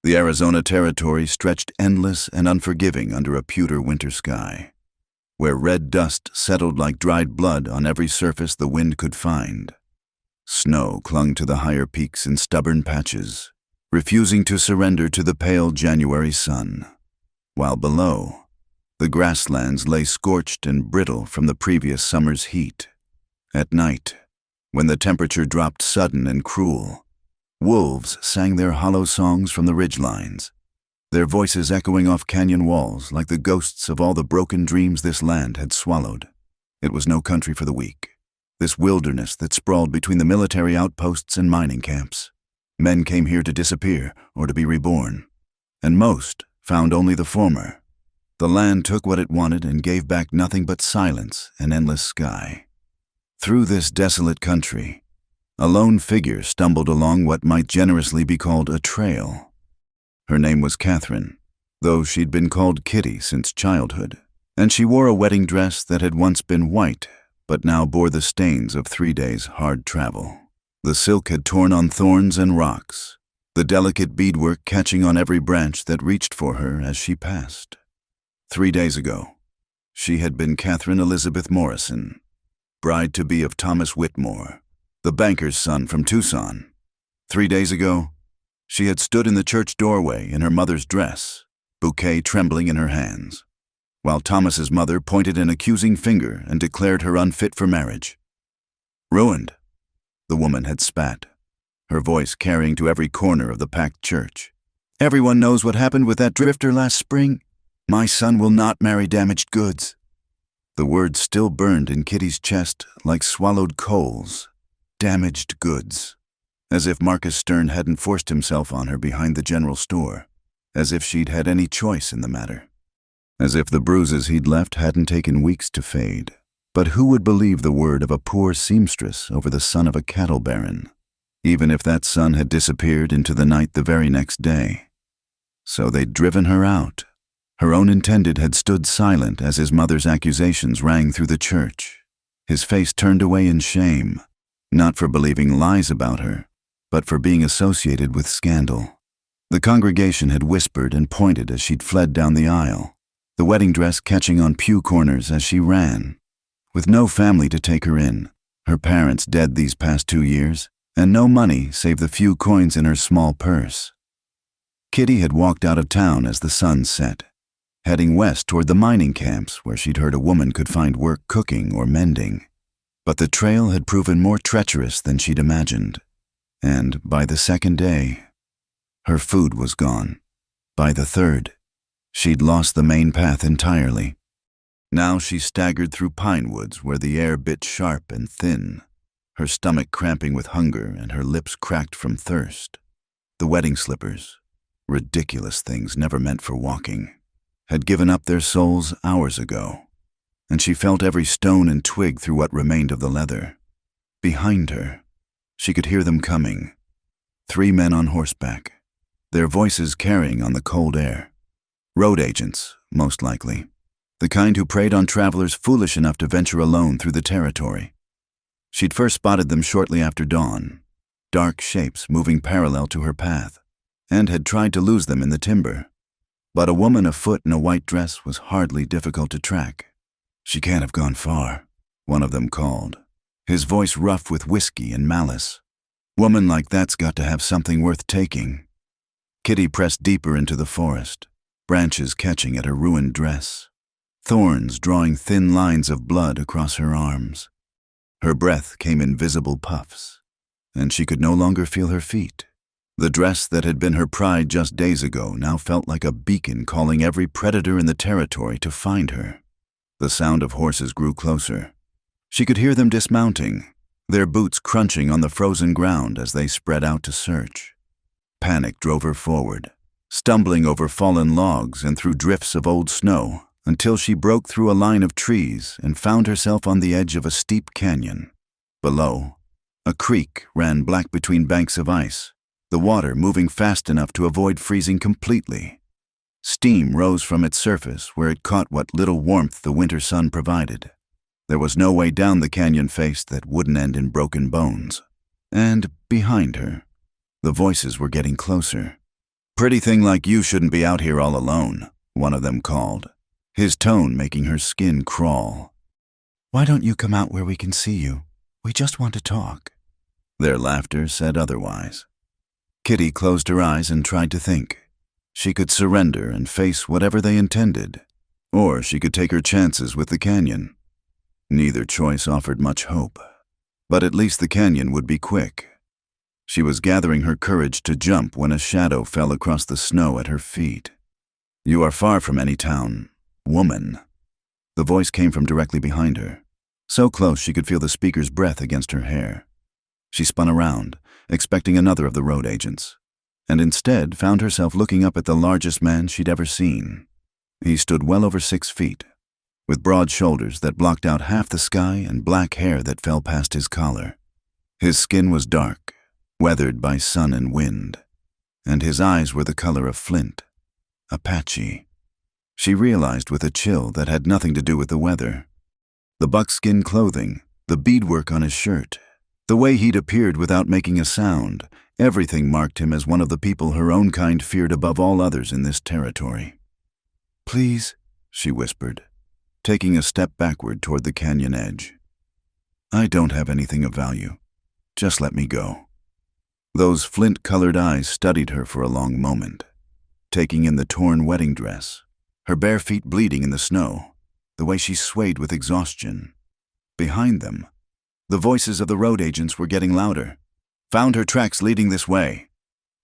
The Arizona territory stretched endless and unforgiving under a pewter winter sky, where red dust settled like dried blood on every surface the wind could find. Snow clung to the higher peaks in stubborn patches, refusing to surrender to the pale January sun, while below, the grasslands lay scorched and brittle from the previous summer's heat. At night, when the temperature dropped sudden and cruel, wolves sang their hollow songs from the ridgelines, their voices echoing off canyon walls like the ghosts of all the broken dreams this land had swallowed. It was no country for the weak, this wilderness that sprawled between the military outposts and mining camps. Men came here to disappear or to be reborn, and most found only the former. The land took what it wanted and gave back nothing but silence and endless sky. Through this desolate country, a lone figure stumbled along what might generously be called a trail. Her name was Catherine, though she'd been called Kitty since childhood, and she wore a wedding dress that had once been white, but now bore the stains of 3 days' hard travel. The silk had torn on thorns and rocks, the delicate beadwork catching on every branch that reached for her as she passed. 3 days ago, she had been Catherine Elizabeth Morrison, bride-to-be of Thomas Whitmore, the banker's son from Tucson. 3 days ago, she had stood in the church doorway in her mother's dress, bouquet trembling in her hands, while Thomas's mother pointed an accusing finger and declared her unfit for marriage. Ruined, the woman had spat, her voice carrying to every corner of the packed church. Everyone knows what happened with that drifter last spring. My son will not marry damaged goods. The words still burned in Kitty's chest like swallowed coals. Damaged goods. As if Marcus Stern hadn't forced himself on her behind the general store. As if she'd had any choice in the matter. As if the bruises he'd left hadn't taken weeks to fade. But who would believe the word of a poor seamstress over the son of a cattle baron, even if that son had disappeared into the night the very next day? So they'd driven her out. Her own intended had stood silent as his mother's accusations rang through the church, his face turned away in shame, not for believing lies about her, but for being associated with scandal. The congregation had whispered and pointed as she'd fled down the aisle, the wedding dress catching on pew corners as she ran. With no family to take her in, her parents dead these past 2 years, and no money save the few coins in her small purse. Kitty had walked out of town as the sun set, heading west toward the mining camps where she'd heard a woman could find work cooking or mending. But the trail had proven more treacherous than she'd imagined, and by the second day, her food was gone. By the third, she'd lost the main path entirely. Now she staggered through pine woods where the air bit sharp and thin, her stomach cramping with hunger and her lips cracked from thirst. The wedding slippers, ridiculous things never meant for walking, had given up their souls hours ago, and she felt every stone and twig through what remained of the leather. Behind her, she could hear them coming, 3 men on horseback, their voices carrying on the cold air. Road agents, most likely, the kind who preyed on travelers foolish enough to venture alone through the territory. She'd first spotted them shortly after dawn, dark shapes moving parallel to her path, and had tried to lose them in the timber. But a woman afoot in a white dress was hardly difficult to track. She can't have gone far, one of them called, his voice rough with whiskey and malice. Woman like that's got to have something worth taking. Kitty pressed deeper into the forest, branches catching at her ruined dress, thorns drawing thin lines of blood across her arms. Her breath came in visible puffs, and she could no longer feel her feet. The dress that had been her pride just days ago now felt like a beacon calling every predator in the territory to find her. The sound of horses grew closer. She could hear them dismounting, their boots crunching on the frozen ground as they spread out to search. Panic drove her forward, stumbling over fallen logs and through drifts of old snow until she broke through a line of trees and found herself on the edge of a steep canyon. Below, a creek ran black between banks of ice, the water moving fast enough to avoid freezing completely. Steam rose from its surface where it caught what little warmth the winter sun provided. There was no way down the canyon face that wouldn't end in broken bones. And behind her, the voices were getting closer. Pretty thing like you shouldn't be out here all alone, one of them called, his tone making her skin crawl. Why don't you come out where we can see you? We just want to talk. Their laughter said otherwise. Kitty closed her eyes and tried to think. She could surrender and face whatever they intended, or she could take her chances with the canyon. Neither choice offered much hope, but at least the canyon would be quick. She was gathering her courage to jump when a shadow fell across the snow at her feet. You are far from any town, woman. The voice came from directly behind her, so close she could feel the speaker's breath against her hair. She spun around, expecting another of the road agents, and instead found herself looking up at the largest man she'd ever seen. He stood well over 6 feet, with broad shoulders that blocked out half the sky and black hair that fell past his collar. His skin was dark, weathered by sun and wind, and his eyes were the color of flint. Apache. She realized with a chill that had nothing to do with the weather. The buckskin clothing, the beadwork on his shirt, the way he'd appeared without making a sound, everything marked him as one of the people her own kind feared above all others in this territory. "Please," she whispered, taking a step backward toward the canyon edge. "I don't have anything of value. Just let me go." Those flint-colored eyes studied her for a long moment, taking in the torn wedding dress, her bare feet bleeding in the snow, the way she swayed with exhaustion. Behind them, the voices of the road agents were getting louder. "Found her tracks leading this way,"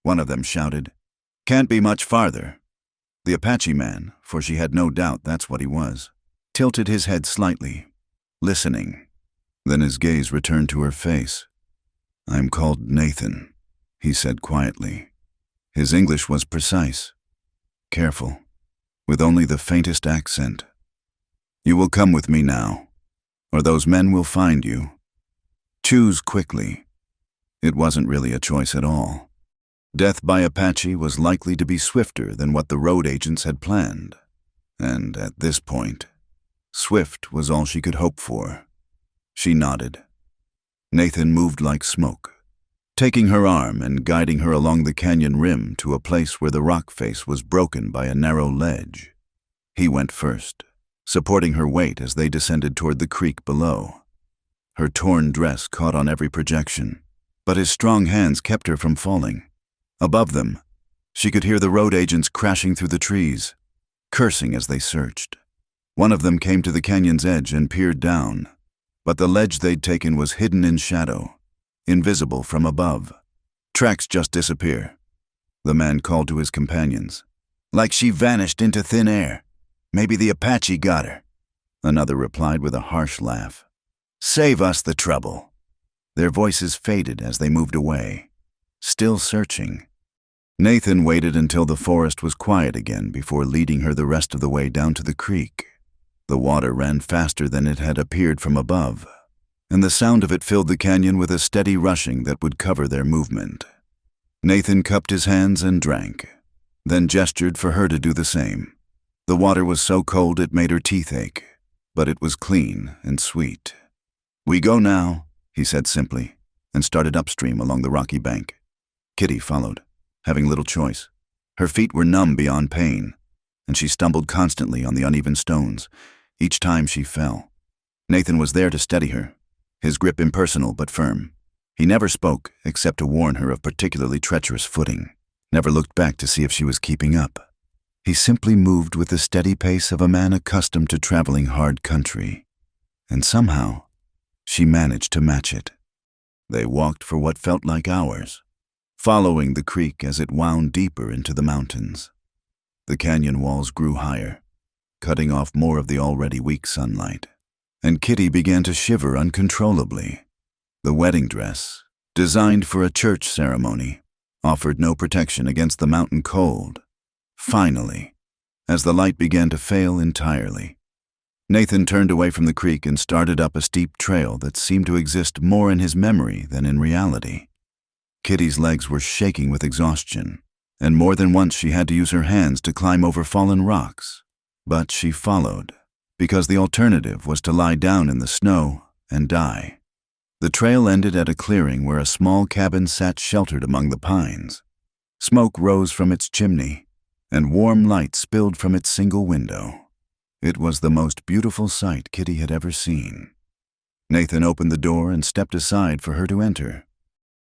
one of them shouted. "Can't be much farther." The Apache man, for she had no doubt that's what he was, tilted his head slightly, listening. Then his gaze returned to her face. "I'm called Nathan," he said quietly. His English was precise, careful, with only the faintest accent. "You will come with me now, or those men will find you. Choose quickly." It wasn't really a choice at all. Death by Apache was likely to be swifter than what the road agents had planned, and at this point, swift was all she could hope for. She nodded. Nathan moved like smoke, taking her arm and guiding her along the canyon rim to a place where the rock face was broken by a narrow ledge. He went first, supporting her weight as they descended toward the creek below. Her torn dress caught on every projection, but his strong hands kept her from falling. Above them, she could hear the road agents crashing through the trees, cursing as they searched. One of them came to the canyon's edge and peered down, but the ledge they'd taken was hidden in shadow, invisible from above. "Tracks just disappear," the man called to his companions. "Like she vanished into thin air. Maybe the Apache got her," another replied with a harsh laugh. "Save us the trouble." Their voices faded as they moved away, still searching. Nathan waited until the forest was quiet again before leading her the rest of the way down to the creek. The water ran faster than it had appeared from above, and the sound of it filled the canyon with a steady rushing that would cover their movement. Nathan cupped his hands and drank, then gestured for her to do the same. The water was so cold it made her teeth ache, but it was clean and sweet. "We go now," he said simply, and started upstream along the rocky bank. Kitty followed, having little choice. Her feet were numb beyond pain, and she stumbled constantly on the uneven stones, each time she fell. Nathan was there to steady her, his grip impersonal but firm. He never spoke except to warn her of particularly treacherous footing, never looked back to see if she was keeping up. He simply moved with the steady pace of a man accustomed to traveling hard country, and somehow she managed to match it. They walked for what felt like hours, following the creek as it wound deeper into the mountains. The canyon walls grew higher, cutting off more of the already weak sunlight, and Kitty began to shiver uncontrollably. The wedding dress, designed for a church ceremony, offered no protection against the mountain cold. Finally, as the light began to fail entirely, Nathan turned away from the creek and started up a steep trail that seemed to exist more in his memory than in reality. Kitty's legs were shaking with exhaustion, and more than once she had to use her hands to climb over fallen rocks. But she followed, because the alternative was to lie down in the snow and die. The trail ended at a clearing where a small cabin sat sheltered among the pines. Smoke rose from its chimney, and warm light spilled from its single window. It was the most beautiful sight Kitty had ever seen. Nathan opened the door and stepped aside for her to enter.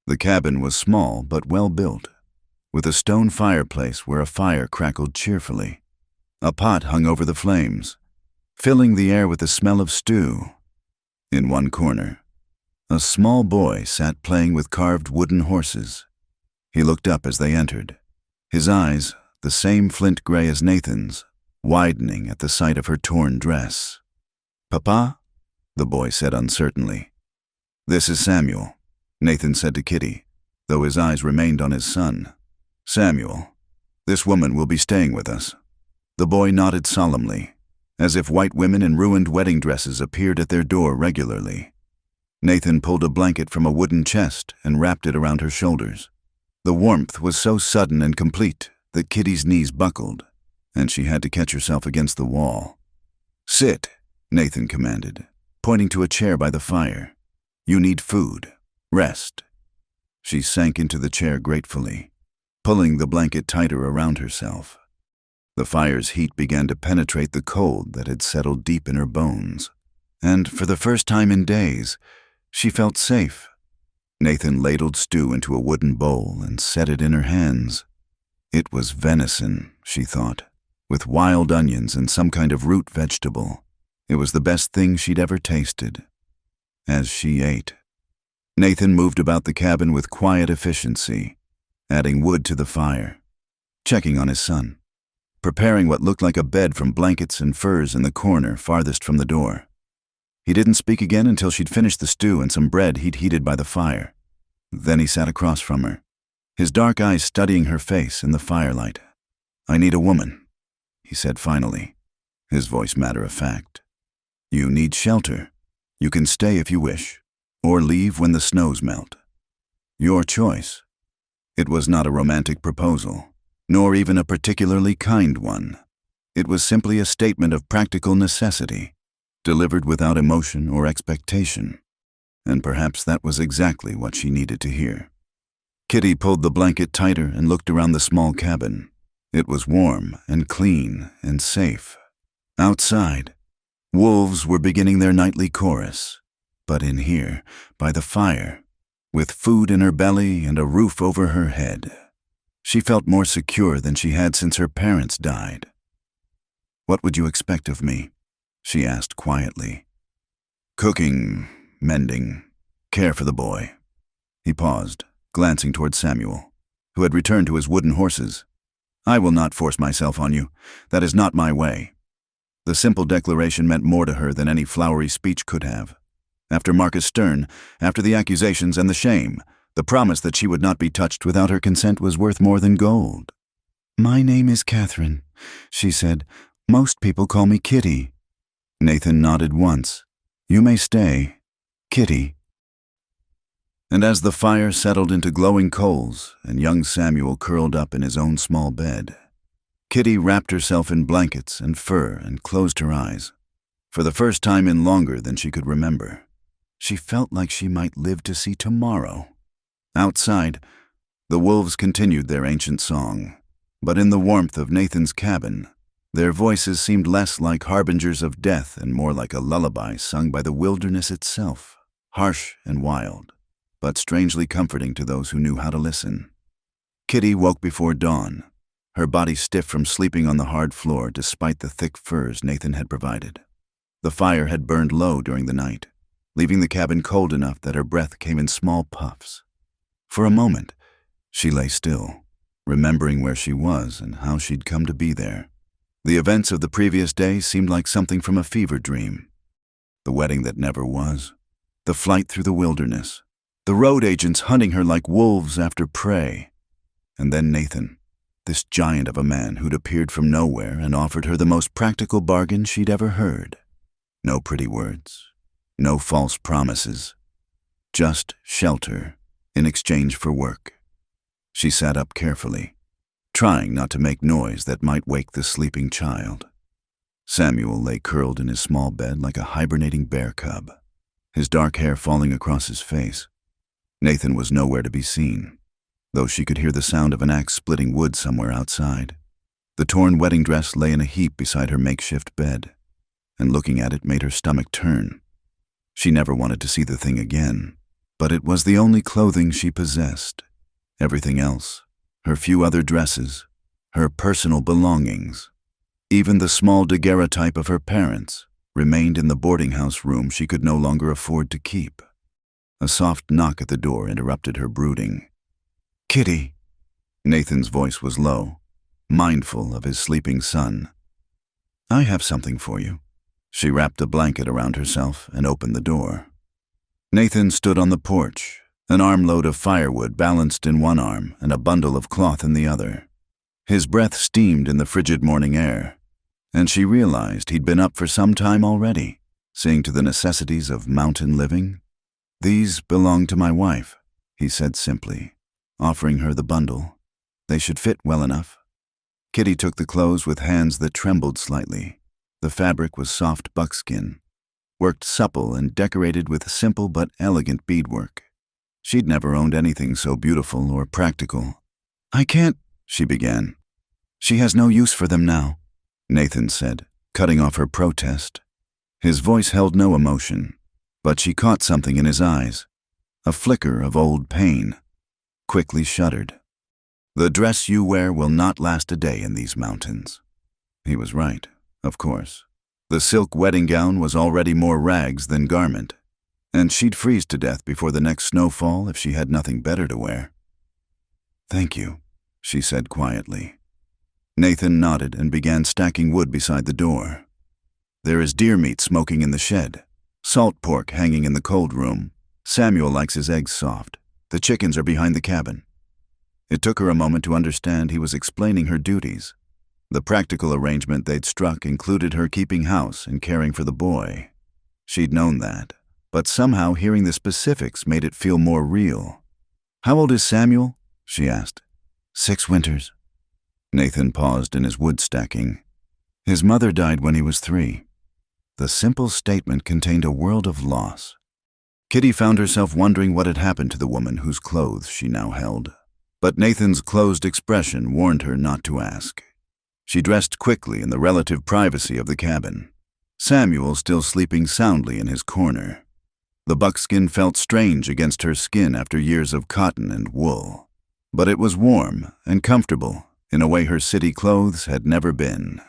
The cabin was small but well built, with a stone fireplace where a fire crackled cheerfully. A pot hung over the flames, filling the air with the smell of stew. In one corner, a small boy sat playing with carved wooden horses. He looked up as they entered, his eyes, the same flint gray as Nathan's, widening at the sight of her torn dress. "Papa?" the boy said uncertainly. "This is Samuel," Nathan said to Kitty, though his eyes remained on his son. "Samuel, this woman will be staying with us." The boy nodded solemnly, as if white women in ruined wedding dresses appeared at their door regularly. Nathan pulled a blanket from a wooden chest and wrapped it around her shoulders. The warmth was so sudden and complete that Kitty's knees buckled, and she had to catch herself against the wall. "Sit," Nathan commanded, pointing to a chair by the fire. "You need food. Rest." She sank into the chair gratefully, pulling the blanket tighter around herself. The fire's heat began to penetrate the cold that had settled deep in her bones, and for the first time in days, she felt safe. Nathan ladled stew into a wooden bowl and set it in her hands. It was venison, she thought, with wild onions and some kind of root vegetable. It was the best thing she'd ever tasted. As she ate, Nathan moved about the cabin with quiet efficiency, adding wood to the fire, checking on his son, preparing what looked like a bed from blankets and furs in the corner farthest from the door. He didn't speak again until she'd finished the stew and some bread he'd heated by the fire. Then he sat across from her, his dark eyes studying her face in the firelight. "I need a woman," he said finally, his voice matter-of-fact. "You need shelter. You can stay if you wish, or leave when the snows melt. Your choice." It was not a romantic proposal, nor even a particularly kind one. It was simply a statement of practical necessity, delivered without emotion or expectation. And perhaps that was exactly what she needed to hear. Kitty pulled the blanket tighter and looked around the small cabin. It was warm and clean and safe. Outside, wolves were beginning their nightly chorus. But in here, by the fire, with food in her belly and a roof over her head, she felt more secure than she had since her parents died. "What would you expect of me?" she asked quietly. "Cooking, mending, care for the boy." He paused, glancing toward Samuel, who had returned to his wooden horses. "I will not force myself on you. That is not my way." The simple declaration meant more to her than any flowery speech could have. After Marcus Stern, after the accusations and the shame, the promise that she would not be touched without her consent was worth more than gold. "My name is Catherine," she said. "Most people call me Kitty." Nathan nodded once. "You may stay, Kitty." And as the fire settled into glowing coals and young Samuel curled up in his own small bed, Kitty wrapped herself in blankets and fur and closed her eyes. For the first time in longer than she could remember, she felt like she might live to see tomorrow. Outside, the wolves continued their ancient song, but in the warmth of Nathan's cabin, their voices seemed less like harbingers of death and more like a lullaby sung by the wilderness itself, harsh and wild, but strangely comforting to those who knew how to listen. Kitty woke before dawn, her body stiff from sleeping on the hard floor despite the thick furs Nathan had provided. The fire had burned low during the night, leaving the cabin cold enough that her breath came in small puffs. For a moment, she lay still, remembering where she was and how she'd come to be there. The events of the previous day seemed like something from a fever dream. The wedding that never was, the flight through the wilderness, the road agents hunting her like wolves after prey, and then Nathan, this giant of a man who'd appeared from nowhere and offered her the most practical bargain she'd ever heard. No pretty words, no false promises, just shelter in exchange for work. She sat up carefully, trying not to make noise that might wake the sleeping child. Samuel lay curled in his small bed like a hibernating bear cub, his dark hair falling across his face. Nathan was nowhere to be seen. though she could hear the sound of an axe splitting wood somewhere outside. The torn wedding dress lay in a heap beside her makeshift bed, and looking at it made her stomach turn. She never wanted to see the thing again, but it was the only clothing she possessed. Everything else, her few other dresses, her personal belongings, even the small daguerreotype of her parents, remained in the boarding house room she could no longer afford to keep. A soft knock at the door interrupted her brooding. "Kitty." Nathan's voice was low, mindful of his sleeping son. "I have something for you." She wrapped a blanket around herself and opened the door. Nathan stood on the porch, an armload of firewood balanced in one arm and a bundle of cloth in the other. His breath steamed in the frigid morning air, and she realized he'd been up for some time already, seeing to the necessities of mountain living. "These belong to my wife," he said simply, offering her the bundle. "They should fit well enough." Kitty took the clothes with hands that trembled slightly. The fabric was soft buckskin, worked supple and decorated with simple but elegant beadwork. She'd never owned anything so beautiful or practical. "I can't," she began. "She has no use for them now," Nathan said, cutting off her protest. His voice held no emotion, but she caught something in his eyes, a flicker of old pain. Quickly shuddered. "The dress you wear will not last a day in these mountains." He was right, of course. The silk wedding gown was already more rags than garment, and she'd freeze to death before the next snowfall if she had nothing better to wear. "Thank you," she said quietly. Nathan nodded and began stacking wood beside the door. "There is deer meat smoking in the shed, salt pork hanging in the cold room. Samuel likes his eggs soft. The chickens are behind the cabin." It took her a moment to understand he was explaining her duties. The practical arrangement they'd struck included her keeping house and caring for the boy. She'd known that, but somehow hearing the specifics made it feel more real. "How old is Samuel?" she asked. 6 winters. Nathan paused in his wood stacking. "His mother died when he was 3. The simple statement contained a world of loss. Kitty found herself wondering what had happened to the woman whose clothes she now held. But Nathan's closed expression warned her not to ask. She dressed quickly in the relative privacy of the cabin, Samuel still sleeping soundly in his corner. The buckskin felt strange against her skin after years of cotton and wool, but it was warm and comfortable in a way her city clothes had never been.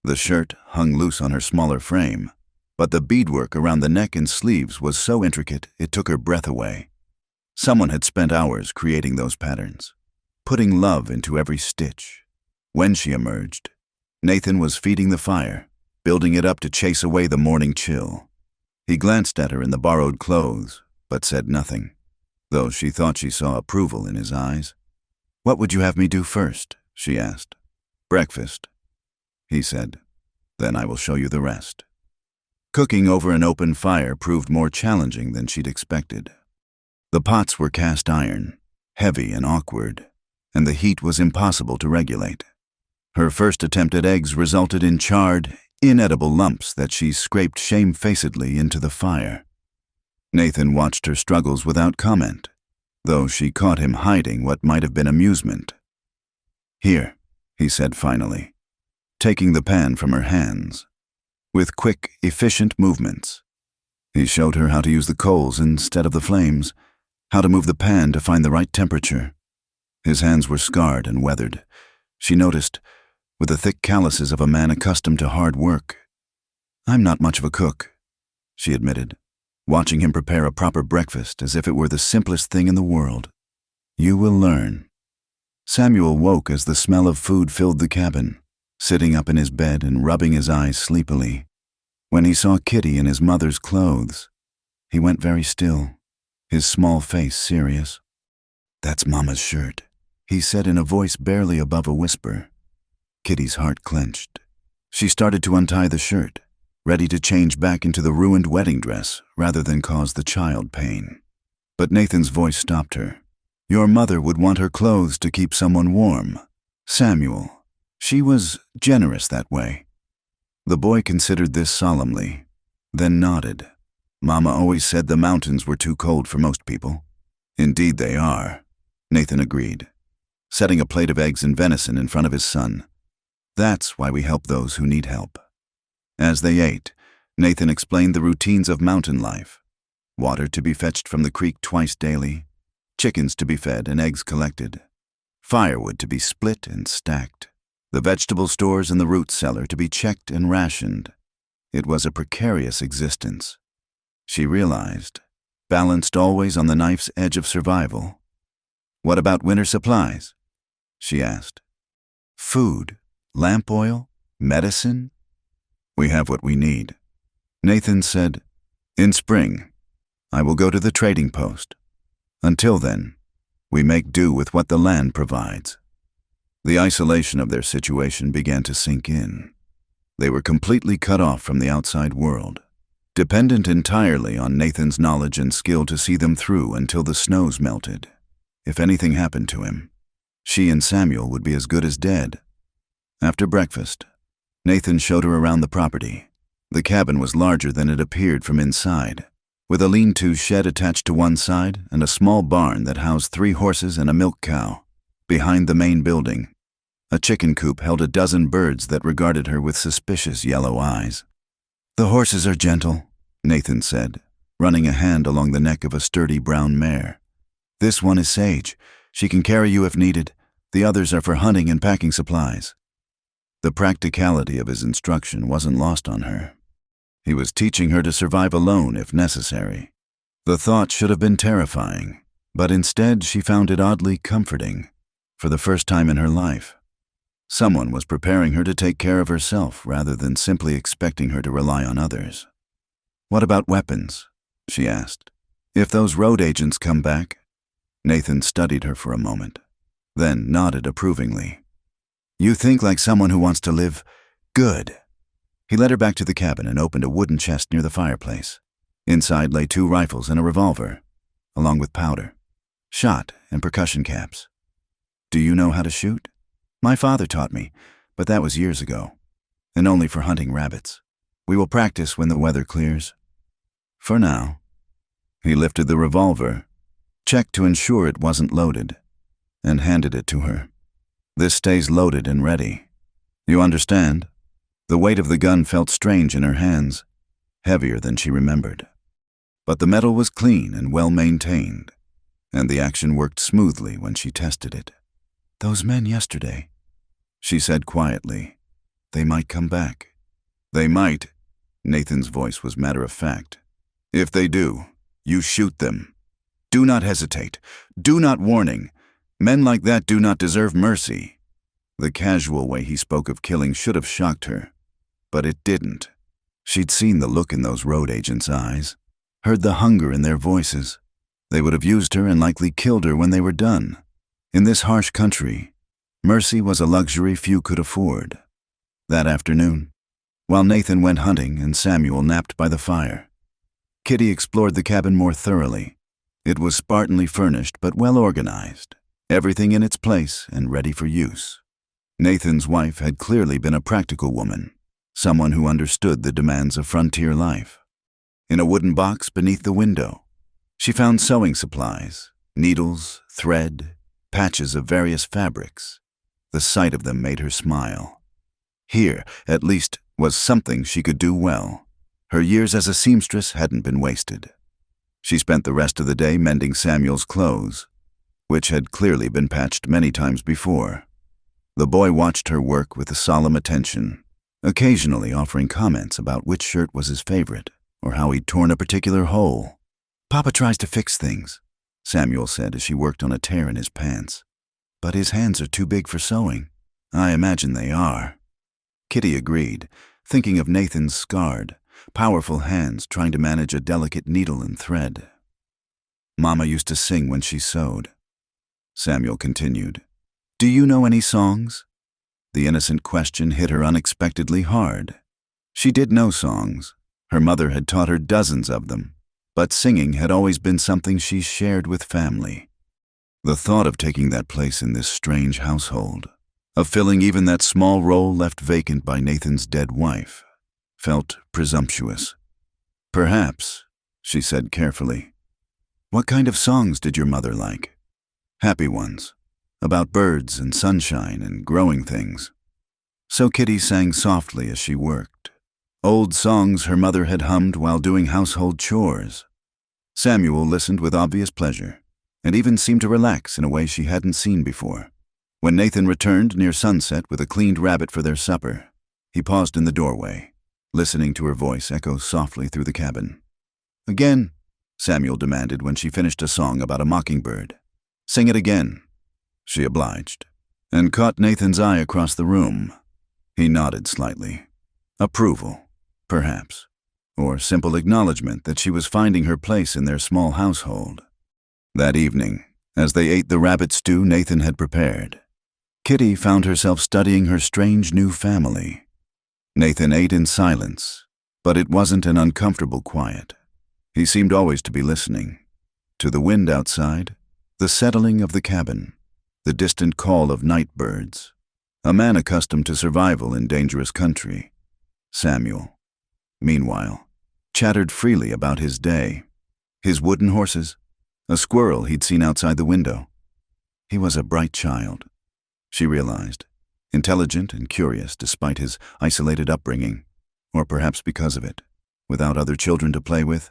The shirt hung loose on her smaller frame, but the beadwork around the neck and sleeves was so intricate it took her breath away. Someone had spent hours creating those patterns, putting love into every stitch. When she emerged, Nathan was feeding the fire, building it up to chase away the morning chill. He glanced at her in the borrowed clothes, but said nothing, though she thought she saw approval in his eyes. "What would you have me do first?" she asked. "Breakfast," he said. "Then I will show you the rest." Cooking over an open fire proved more challenging than she'd expected. The pots were cast iron, heavy and awkward, and the heat was impossible to regulate. Her first attempt at eggs resulted in charred, inedible lumps that she scraped shamefacedly into the fire. Nathan watched her struggles without comment, though she caught him hiding what might have been amusement. "Here," he said finally, taking the pan from her hands. With quick, efficient movements, he showed her how to use the coals instead of the flames, how to move the pan to find the right temperature. His hands were scarred and weathered, she noticed, with the thick calluses of a man accustomed to hard work. "I'm not much of a cook," she admitted, watching him prepare a proper breakfast as if it were the simplest thing in the world. "You will learn." Samuel woke as the smell of food filled the cabin, sitting up in his bed and rubbing his eyes sleepily. When he saw Kitty in his mother's clothes, he went very still, his small face serious. "That's Mama's shirt," he said in a voice barely above a whisper. Kitty's heart clenched. She started to untie the shirt, ready to change back into the ruined wedding dress rather than cause the child pain. But Nathan's voice stopped her. "Your mother would want her clothes to keep someone warm. Samuel. She was generous that way." The boy considered this solemnly, then nodded. "Mama always said the mountains were too cold for most people." "Indeed they are." Nathan agreed, setting a plate of eggs and venison in front of his son. That's why we help those who need help. As they ate, Nathan explained the routines of mountain life. Water to be fetched from the creek twice daily, chickens to be fed and eggs collected, firewood to be split and stacked, the vegetable stores and the root cellar to be checked and rationed. It was a precarious existence. She realized, balanced always on the knife's edge of survival. What about winter supplies? She asked. Food, lamp oil, medicine? We have what we need. Nathan said, in spring, I will go to the trading post. Until then, we make do with what the land provides. The isolation of their situation began to sink in. They were completely cut off from the outside world, dependent entirely on Nathan's knowledge and skill to see them through until the snows melted. If anything happened to him, she and Samuel would be as good as dead. After breakfast, Nathan showed her around the property. The cabin was larger than it appeared from inside, with a lean-to shed attached to one side and a small barn that housed 3 horses and a milk cow. Behind the main building, a chicken coop held a dozen birds that regarded her with suspicious yellow eyes. The horses are gentle, Nathan said, running a hand along the neck of a sturdy brown mare. This one is Sage. She can carry you if needed. The others are for hunting and packing supplies. The practicality of his instruction wasn't lost on her. He was teaching her to survive alone if necessary. The thought should have been terrifying, but instead she found it oddly comforting. For the first time in her life, someone was preparing her to take care of herself rather than simply expecting her to rely on others. What about weapons? She asked. If those road agents come back? Nathan studied her for a moment, then nodded approvingly. You think like someone who wants to live good. He led her back to the cabin and opened a wooden chest near the fireplace. Inside lay 2 rifles and a revolver, along with powder, shot, and percussion caps. Do you know how to shoot? My father taught me, but that was years ago, and only for hunting rabbits. We will practice when the weather clears. For now. He lifted the revolver, checked to ensure it wasn't loaded, and handed it to her. This stays loaded and ready. You understand? The weight of the gun felt strange in her hands, heavier than she remembered. But the metal was clean and well maintained, and the action worked smoothly when she tested it. Those men yesterday, she said quietly. They might come back. They might. Nathan's voice was matter-of-fact. If they do, you shoot them. Do not hesitate. Do not warning. Men like that do not deserve mercy. The casual way he spoke of killing should have shocked her, but it didn't. She'd seen the look in those road agents' eyes, heard the hunger in their voices. They would have used her and likely killed her when they were done. In this harsh country, mercy was a luxury few could afford. That afternoon, while Nathan went hunting and Samuel napped by the fire, Kitty explored the cabin more thoroughly. It was spartanly furnished but well organized, everything in its place and ready for use. Nathan's wife had clearly been a practical woman, someone who understood the demands of frontier life. In a wooden box beneath the window, she found sewing supplies, needles, thread, patches of various fabrics. The sight of them made her smile. Here, at least, was something she could do well. Her years as a seamstress hadn't been wasted. She spent the rest of the day mending Samuel's clothes, which had clearly been patched many times before. The boy watched her work with a solemn attention, occasionally offering comments about which shirt was his favorite or how he'd torn a particular hole. Papa tries to fix things, Samuel said as she worked on a tear in his pants. But his hands are too big for sewing. I imagine they are. Kitty agreed, thinking of Nathan's scarred, powerful hands trying to manage a delicate needle and thread. Mama used to sing when she sewed. Samuel continued. Do you know any songs? The innocent question hit her unexpectedly hard. She did know songs. Her mother had taught her dozens of them, but singing had always been something she shared with family. The thought of taking that place in this strange household, of filling even that small role left vacant by Nathan's dead wife, felt presumptuous. Perhaps, she said carefully. What kind of songs did your mother like? Happy ones, about birds and sunshine and growing things. So Kitty sang softly as she worked, old songs her mother had hummed while doing household chores. Samuel listened with obvious pleasure, and even seemed to relax in a way she hadn't seen before. When Nathan returned near sunset with a cleaned rabbit for their supper, he paused in the doorway, listening to her voice echo softly through the cabin. "Again," Samuel demanded when she finished a song about a mockingbird. "Sing it again," she obliged, and caught Nathan's eye across the room. He nodded slightly. Approval, perhaps, or simple acknowledgement that she was finding her place in their small household. That evening, as they ate the rabbit stew Nathan had prepared, Kitty found herself studying her strange new family. Nathan ate in silence, but it wasn't an uncomfortable quiet. He seemed always to be listening. To the wind outside, the settling of the cabin, the distant call of night birds. A man accustomed to survival in dangerous country. Samuel, meanwhile, chattered freely about his day, his wooden horses, a squirrel he'd seen outside the window. He was a bright child, she realized, intelligent and curious despite his isolated upbringing, or perhaps because of it. Without other children to play with,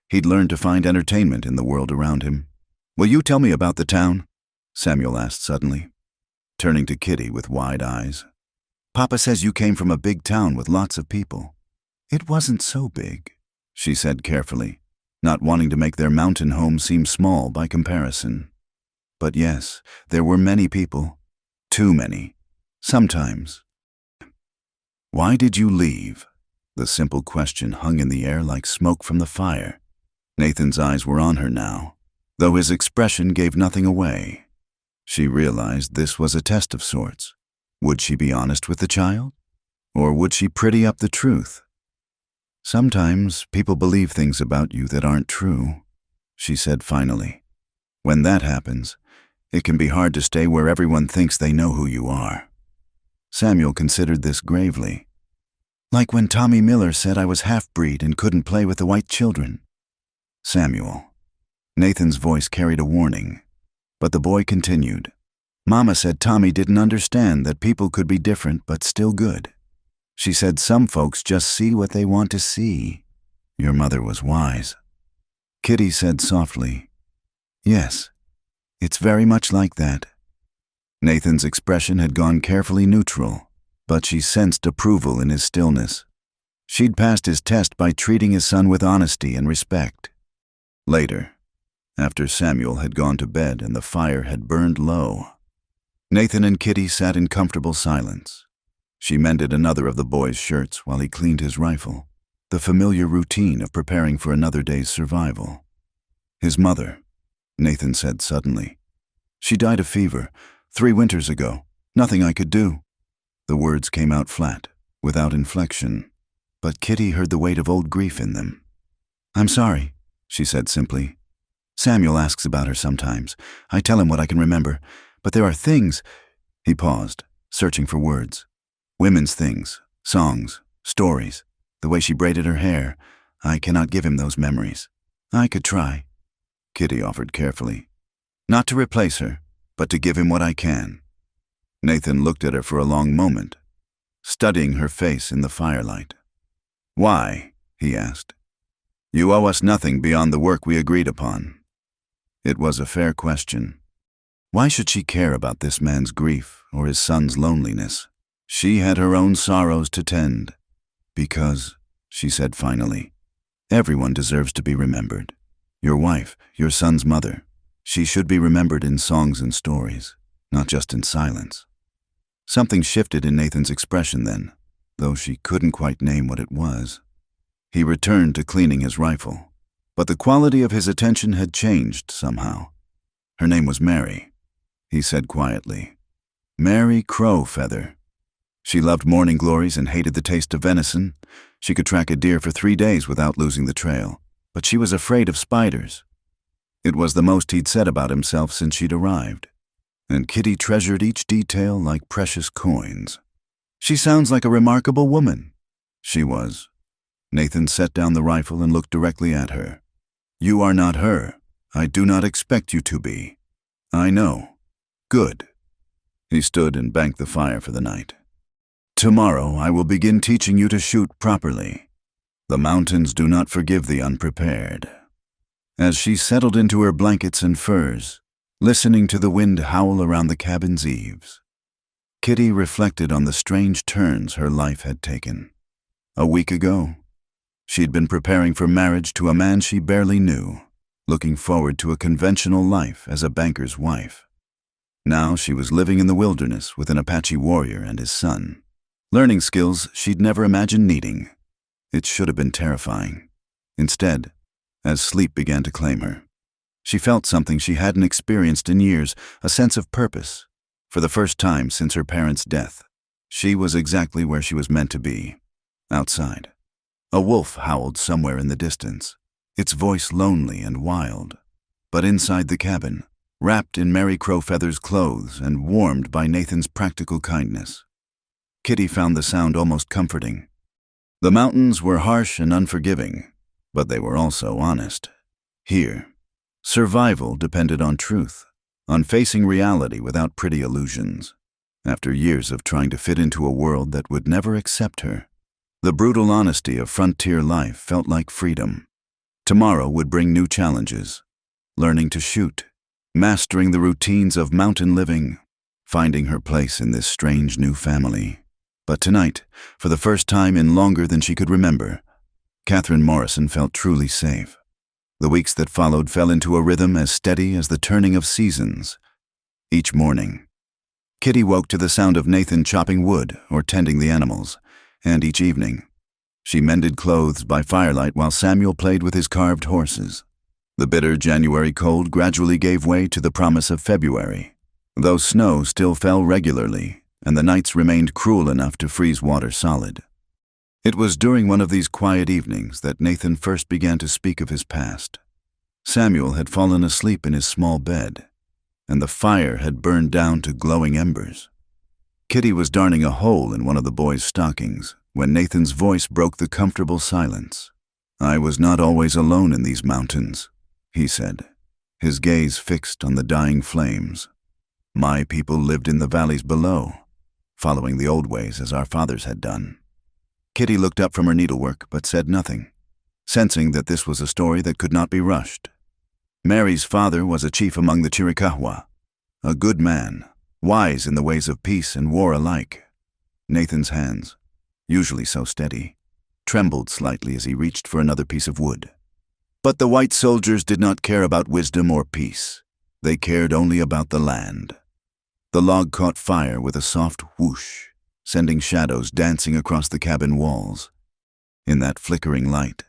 he'd learned to find entertainment in the world around him. "Will you tell me about the town?" Samuel asked suddenly, turning to Kitty with wide eyes. "Papa says you came from a big town with lots of people." "It wasn't so big," she said carefully, not wanting to make their mountain home seem small by comparison. "But yes, there were many people. Too many. Sometimes." "Why did you leave?" The simple question hung in the air like smoke from the fire. Nathan's eyes were on her now, though his expression gave nothing away. She realized this was a test of sorts. Would she be honest with the child? Or would she pretty up the truth? "Sometimes people believe things about you that aren't true," she said finally. "When that happens, it can be hard to stay where everyone thinks they know who you are." Samuel considered this gravely. "Like when Tommy Miller said I was half-breed and couldn't play with the white children." "Samuel." Nathan's voice carried a warning, but the boy continued. "Mama said Tommy didn't understand that people could be different but still good. She said some folks just see what they want to see." "Your mother was wise." Kitty said softly, "Yes, it's very much like that." Nathan's expression had gone carefully neutral, but she sensed approval in his stillness. She'd passed his test by treating his son with honesty and respect. Later, after Samuel had gone to bed and the fire had burned low, Nathan and Kitty sat in comfortable silence. She mended another of the boy's shirts while he cleaned his rifle, the familiar routine of preparing for another day's survival. "His mother," Nathan said suddenly. "She died of fever 3 winters ago. Nothing I could do." The words came out flat, without inflection, but Kitty heard the weight of old grief in them. "I'm sorry," she said simply. "Samuel asks about her sometimes. I tell him what I can remember, but there are things—" He paused, searching for words. "Women's things, songs, stories, the way she braided her hair. I cannot give him those memories. I could try," Kitty offered carefully. "Not to replace her, but to give him what I can." Nathan looked at her for a long moment, studying her face in the firelight. "Why?" he asked. "You owe us nothing beyond the work we agreed upon." It was a fair question. Why should she care about this man's grief or his son's loneliness? She had her own sorrows to tend. "Because," she said finally, "everyone deserves to be remembered. Your wife, your son's mother. She should be remembered in songs and stories, not just in silence." Something shifted in Nathan's expression then, though she couldn't quite name what it was. He returned to cleaning his rifle, but the quality of his attention had changed somehow. "Her name was Mary," he said quietly. "Mary Crowfeather. She loved morning glories and hated the taste of venison. She could track a deer for 3 days without losing the trail, but she was afraid of spiders." It was the most he'd said about himself since she'd arrived, and Kitty treasured each detail like precious coins. "She sounds like a remarkable woman." She was. Nathan set down the rifle and looked directly at her. "You are not her. I do not expect you to be. I know. Good. He stood and banked the fire for the night. Tomorrow I will begin teaching you to shoot properly. The mountains do not forgive the unprepared. As she settled into her blankets and furs, listening to the wind howl around the cabin's eaves, Kitty reflected on the strange turns her life had taken. A week ago, she'd been preparing for marriage to a man she barely knew, looking forward to a conventional life as a banker's wife. Now she was living in the wilderness with an Apache warrior and his son, learning skills she'd never imagined needing. It should have been terrifying. Instead, as sleep began to claim her, she felt something she hadn't experienced in years, a sense of purpose. For the first time since her parents' death, she was exactly where she was meant to be, outside. A wolf howled somewhere in the distance, its voice lonely and wild. But inside the cabin, wrapped in Mary Crowfeather's clothes and warmed by Nathan's practical kindness, Kitty found the sound almost comforting. The mountains were harsh and unforgiving, but they were also honest. Here, survival depended on truth, on facing reality without pretty illusions. After years of trying to fit into a world that would never accept her, the brutal honesty of frontier life felt like freedom. Tomorrow would bring new challenges: learning to shoot, mastering the routines of mountain living, finding her place in this strange new family. But tonight, for the first time in longer than she could remember, Catherine Morrison felt truly safe. The weeks that followed fell into a rhythm as steady as the turning of seasons. Each morning, Kitty woke to the sound of Nathan chopping wood or tending the animals, and each evening, she mended clothes by firelight while Samuel played with his carved horses. The bitter January cold gradually gave way to the promise of February, though snow still fell regularly, and the nights remained cruel enough to freeze water solid. It was during one of these quiet evenings that Nathan first began to speak of his past. Samuel had fallen asleep in his small bed, and the fire had burned down to glowing embers. Kitty was darning a hole in one of the boy's stockings when Nathan's voice broke the comfortable silence. "I was not always alone in these mountains," he said, his gaze fixed on the dying flames. "My people lived in the valleys below, following the old ways as our fathers had done." Kitty looked up from her needlework but said nothing, sensing that this was a story that could not be rushed. Mary's father was a chief among the Chiricahua, a good man, wise in the ways of peace and war alike. Nathan's hands, usually so steady, trembled slightly as he reached for another piece of wood. But the white soldiers did not care about wisdom or peace. They cared only about the land. The log caught fire with a soft whoosh, sending shadows dancing across the cabin walls. In that flickering light,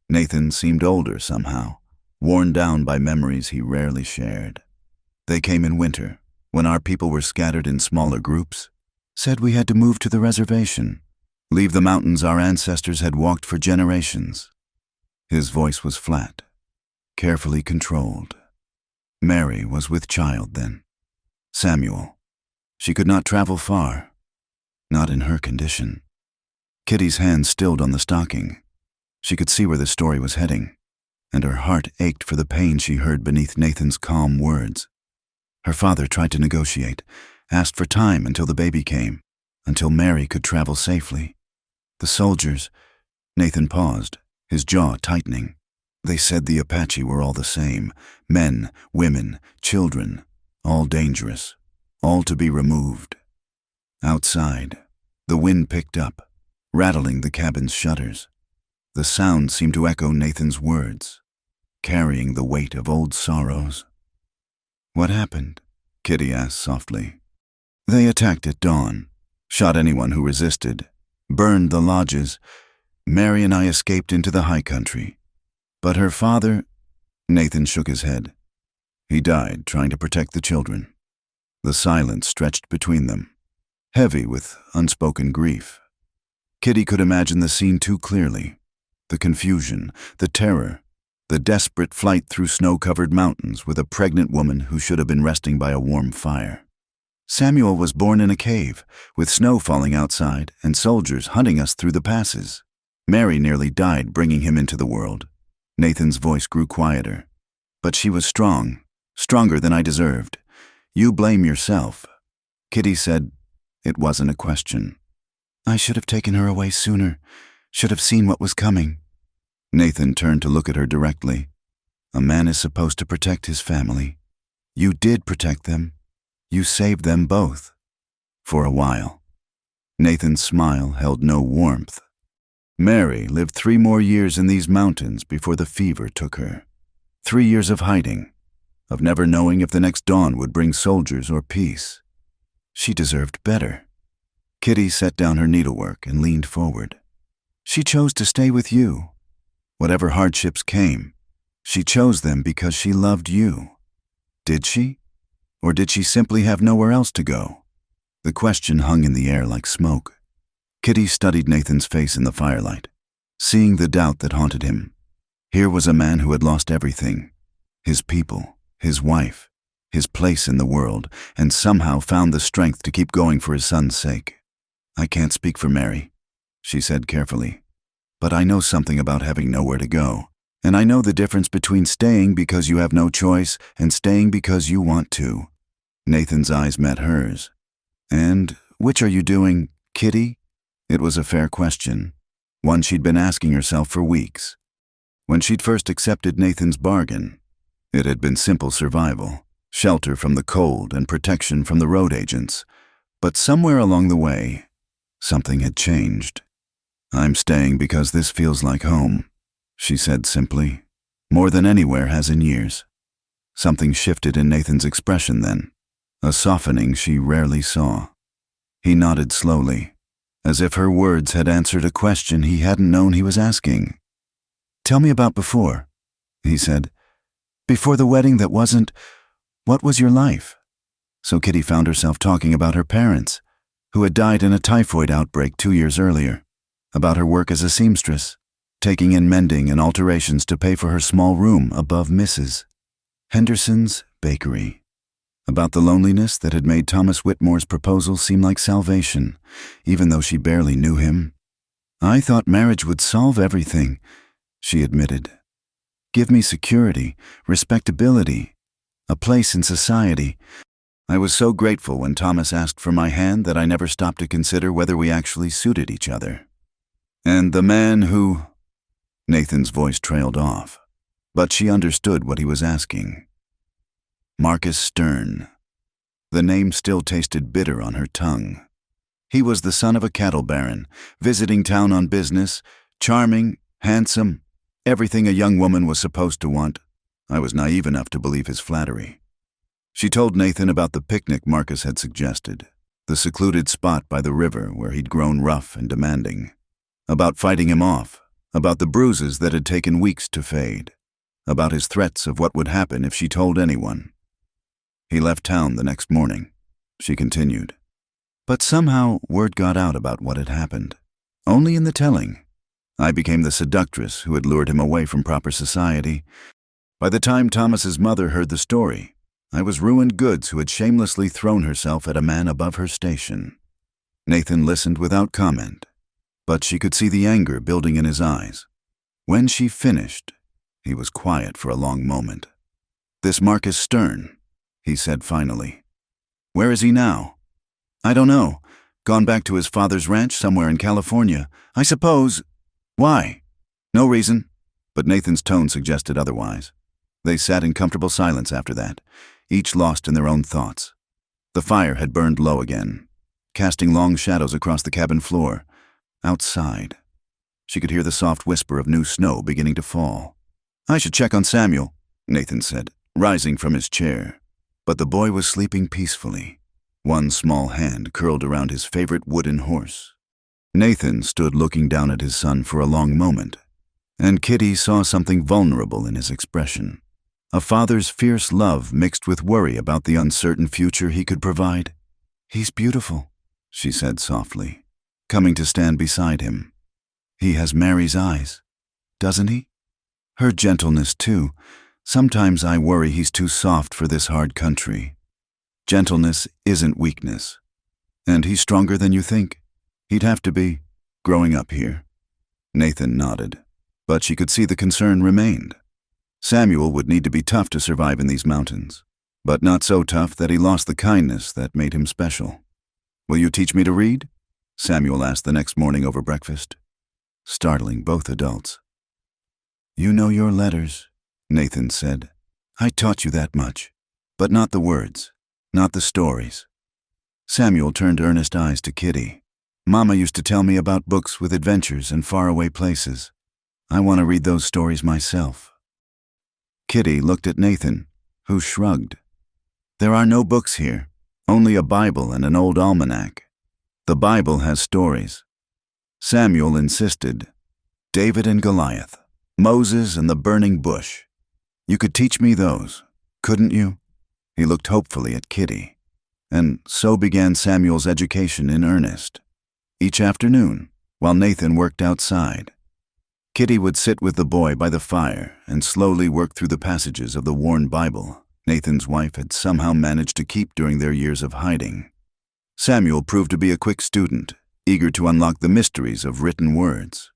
Nathan seemed older somehow, worn down by memories he rarely shared. They came in winter, when our people were scattered in smaller groups, said we had to move to the reservation, leave the mountains our ancestors had walked for generations. His voice was flat, carefully controlled. Mary was with child then. Samuel. She could not travel far. Not in her condition. Kitty's hand stilled on the stocking. She could see where the story was heading, and her heart ached for the pain she heard beneath Nathan's calm words. Her father tried to negotiate, asked for time until the baby came, until Mary could travel safely. The soldiers— Nathan paused, his jaw tightening. They said the Apache were all the same, men, women, children, all dangerous, all to be removed. Outside, the wind picked up, rattling the cabin's shutters. The sound seemed to echo Nathan's words, carrying the weight of old sorrows. "What happened?" Kitty asked softly. "They attacked at dawn, shot anyone who resisted, burned the lodges. Mary and I escaped into the high country. But her father—" Nathan shook his head. "He died trying to protect the children." The silence stretched between them, heavy with unspoken grief. Kitty could imagine the scene too clearly. The confusion, the terror, the desperate flight through snow-covered mountains with a pregnant woman who should have been resting by a warm fire. Samuel was born in a cave, with snow falling outside and soldiers hunting us through the passes. Mary nearly died bringing him into the world. Nathan's voice grew quieter. But she was strong, stronger than I deserved. You blame yourself. Kitty said it wasn't a question. I should have taken her away sooner, should have seen what was coming. Nathan turned to look at her directly. A man is supposed to protect his family. You did protect them. You saved them both. For a while. Nathan's smile held no warmth. Mary lived 3 more years in these mountains before the fever took her. 3 years of hiding, of never knowing if the next dawn would bring soldiers or peace. She deserved better. Kitty set down her needlework and leaned forward. She chose to stay with you. Whatever hardships came, she chose them because she loved you. Did she? Or did she simply have nowhere else to go? The question hung in the air like smoke. Kitty studied Nathan's face in the firelight, seeing the doubt that haunted him. Here was a man who had lost everything, his people, his wife, his place in the world, and somehow found the strength to keep going for his son's sake. I can't speak for Mary, she said carefully, but I know something about having nowhere to go, and I know the difference between staying because you have no choice and staying because you want to. Nathan's eyes met hers. And which are you doing, Kitty? It was a fair question, one she'd been asking herself for weeks. When she'd first accepted Nathan's bargain, it had been simple survival, shelter from the cold and protection from the road agents. But somewhere along the way, something had changed. I'm staying because this feels like home, she said simply, more than anywhere has in years. Something shifted in Nathan's expression then, a softening she rarely saw. He nodded slowly, as if her words had answered a question he hadn't known he was asking. Tell me about before, he said. Before the wedding that wasn't, what was your life? So Kitty found herself talking about her parents, who had died in a typhoid outbreak 2 years earlier, about her work as a seamstress, taking in mending and alterations to pay for her small room above Mrs. Henderson's bakery, about the loneliness that had made Thomas Whitmore's proposal seem like salvation, even though she barely knew him. I thought marriage would solve everything, she admitted. Give me security, respectability, a place in society. I was so grateful when Thomas asked for my hand that I never stopped to consider whether we actually suited each other. And the man who... Nathan's voice trailed off, but she understood what he was asking. Marcus Stern. The name still tasted bitter on her tongue. He was the son of a cattle baron, visiting town on business, charming, handsome, everything a young woman was supposed to want. I was naive enough to believe his flattery. She told Nathan about the picnic Marcus had suggested, the secluded spot by the river where he'd grown rough and demanding, about fighting him off, about the bruises that had taken weeks to fade, about his threats of what would happen if she told anyone. He left town the next morning, she continued. But somehow word got out about what had happened. Only in the telling. I became the seductress who had lured him away from proper society. By the time Thomas's mother heard the story, I was ruined goods who had shamelessly thrown herself at a man above her station. Nathan listened without comment, but she could see the anger building in his eyes. When she finished, he was quiet for a long moment. This Marcus Stern, he said finally. Where is he now? I don't know. Gone back to his father's ranch somewhere in California. I suppose. Why? No reason. But Nathan's tone suggested otherwise. They sat in comfortable silence after that, each lost in their own thoughts. The fire had burned low again, casting long shadows across the cabin floor. Outside, she could hear the soft whisper of new snow beginning to fall. I should check on Samuel, Nathan said, rising from his chair. But the boy was sleeping peacefully, one small hand curled around his favorite wooden horse. Nathan stood looking down at his son for a long moment, and Kitty saw something vulnerable in his expression. A father's fierce love mixed with worry about the uncertain future he could provide. He's beautiful, she said softly, coming to stand beside him. He has Mary's eyes, doesn't he? Her gentleness, too. Sometimes I worry he's too soft for this hard country. Gentleness isn't weakness. And he's stronger than you think. He'd have to be, growing up here. Nathan nodded, but she could see the concern remained. Samuel would need to be tough to survive in these mountains. but not so tough that he lost the kindness that made him special. "Will you teach me to read?" Samuel asked the next morning over breakfast, startling both adults. "You know your letters," Nathan said. "I taught you that much, but not the words, not the stories." Samuel turned earnest eyes to Kitty. "Mama used to tell me about books with adventures and faraway places. I want to read those stories myself." Kitty looked at Nathan, who shrugged. "There are no books here, only a Bible and an old almanac. The Bible has stories." Samuel insisted. "David and Goliath, Moses and the burning bush. You could teach me those, couldn't you?" He looked hopefully at Kitty. And so began Samuel's education in earnest. Each afternoon, while Nathan worked outside, Kitty would sit with the boy by the fire and slowly work through the passages of the worn Bible Nathan's wife had somehow managed to keep during their years of hiding. Samuel proved to be a quick student, eager to unlock the mysteries of written words.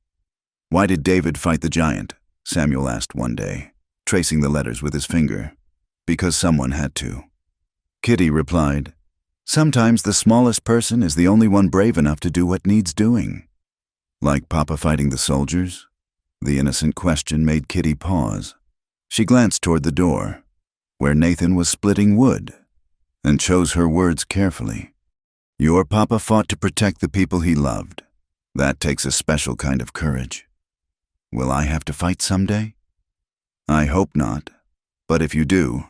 "Why did David fight the giant?" Samuel asked one day, tracing the letters with his finger. "Because someone had to." Kitty replied, "Sometimes the smallest person is the only one brave enough to do what needs doing." "Like Papa fighting the soldiers?" The innocent question made Kitty pause. She glanced toward the door, where Nathan was splitting wood, and chose her words carefully. "Your Papa fought to protect the people he loved. That takes a special kind of courage. Will I have to fight someday?" "I hope not. But if you do,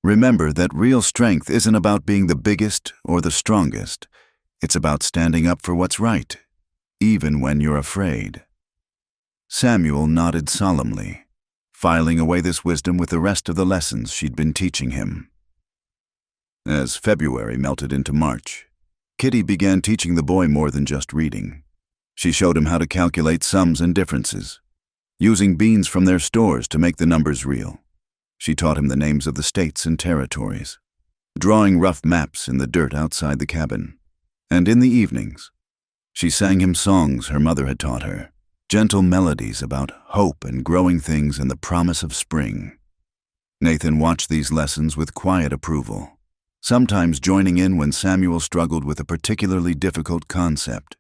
remember that real strength isn't about being the biggest or the strongest. It's about standing up for what's right, even when you're afraid." Samuel nodded solemnly, filing away this wisdom with the rest of the lessons she'd been teaching him. As February melted into March, Kitty began teaching the boy more than just reading. She showed him how to calculate sums and differences, using beans from their stores to make the numbers real. She taught him the names of the states and territories, drawing rough maps in the dirt outside the cabin. And in the evenings, she sang him songs her mother had taught her, gentle melodies about hope and growing things and the promise of spring. Nathan watched these lessons with quiet approval, sometimes joining in when Samuel struggled with a particularly difficult concept.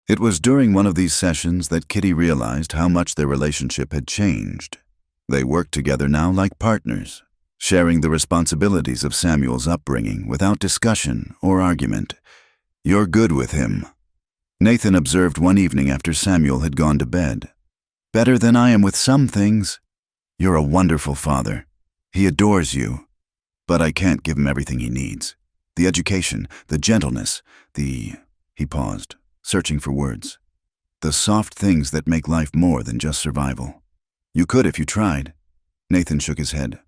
It was during one of these sessions that Kitty realized how much their relationship had changed. They worked together now like partners, sharing the responsibilities of Samuel's upbringing without discussion or argument. "You're good with him," Nathan observed one evening after Samuel had gone to bed. "Better than I am with some things. You're a wonderful father. He adores you. But I can't give him everything he needs. The education, the gentleness, He paused, searching for words. "The soft things that make life more than just survival. You could if you tried." Nathan shook his head.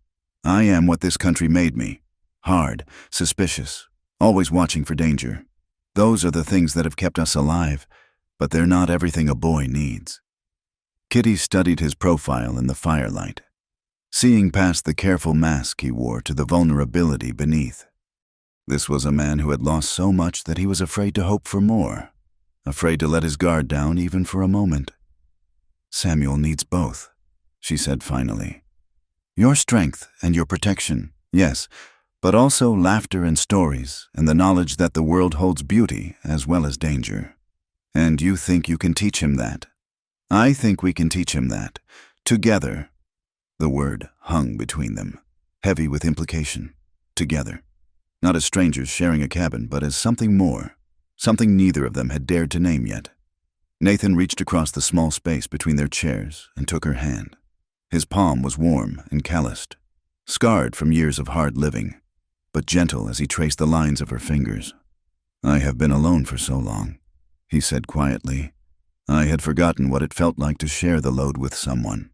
"I am what this country made me. Hard, suspicious, always watching for danger. Those are the things that have kept us alive, but they're not everything a boy needs." Kitty studied his profile in the firelight, seeing past the careful mask he wore to the vulnerability beneath. This was a man who had lost so much that he was afraid to hope for more, afraid to let his guard down even for a moment. "Samuel needs both," she said finally. "Your strength and your protection, yes, but also laughter and stories and the knowledge that the world holds beauty as well as danger. And you think you can teach him that? I think we can teach him that. Together." The word hung between them, heavy with implication. Together. Not as strangers sharing a cabin, but as something more, something neither of them had dared to name yet. Nathan reached across the small space between their chairs and took her hand. His palm was warm and calloused, scarred from years of hard living, but gentle as he traced the lines of her fingers. "I have been alone for so long," he said quietly. "I had forgotten what it felt like to share the load with someone.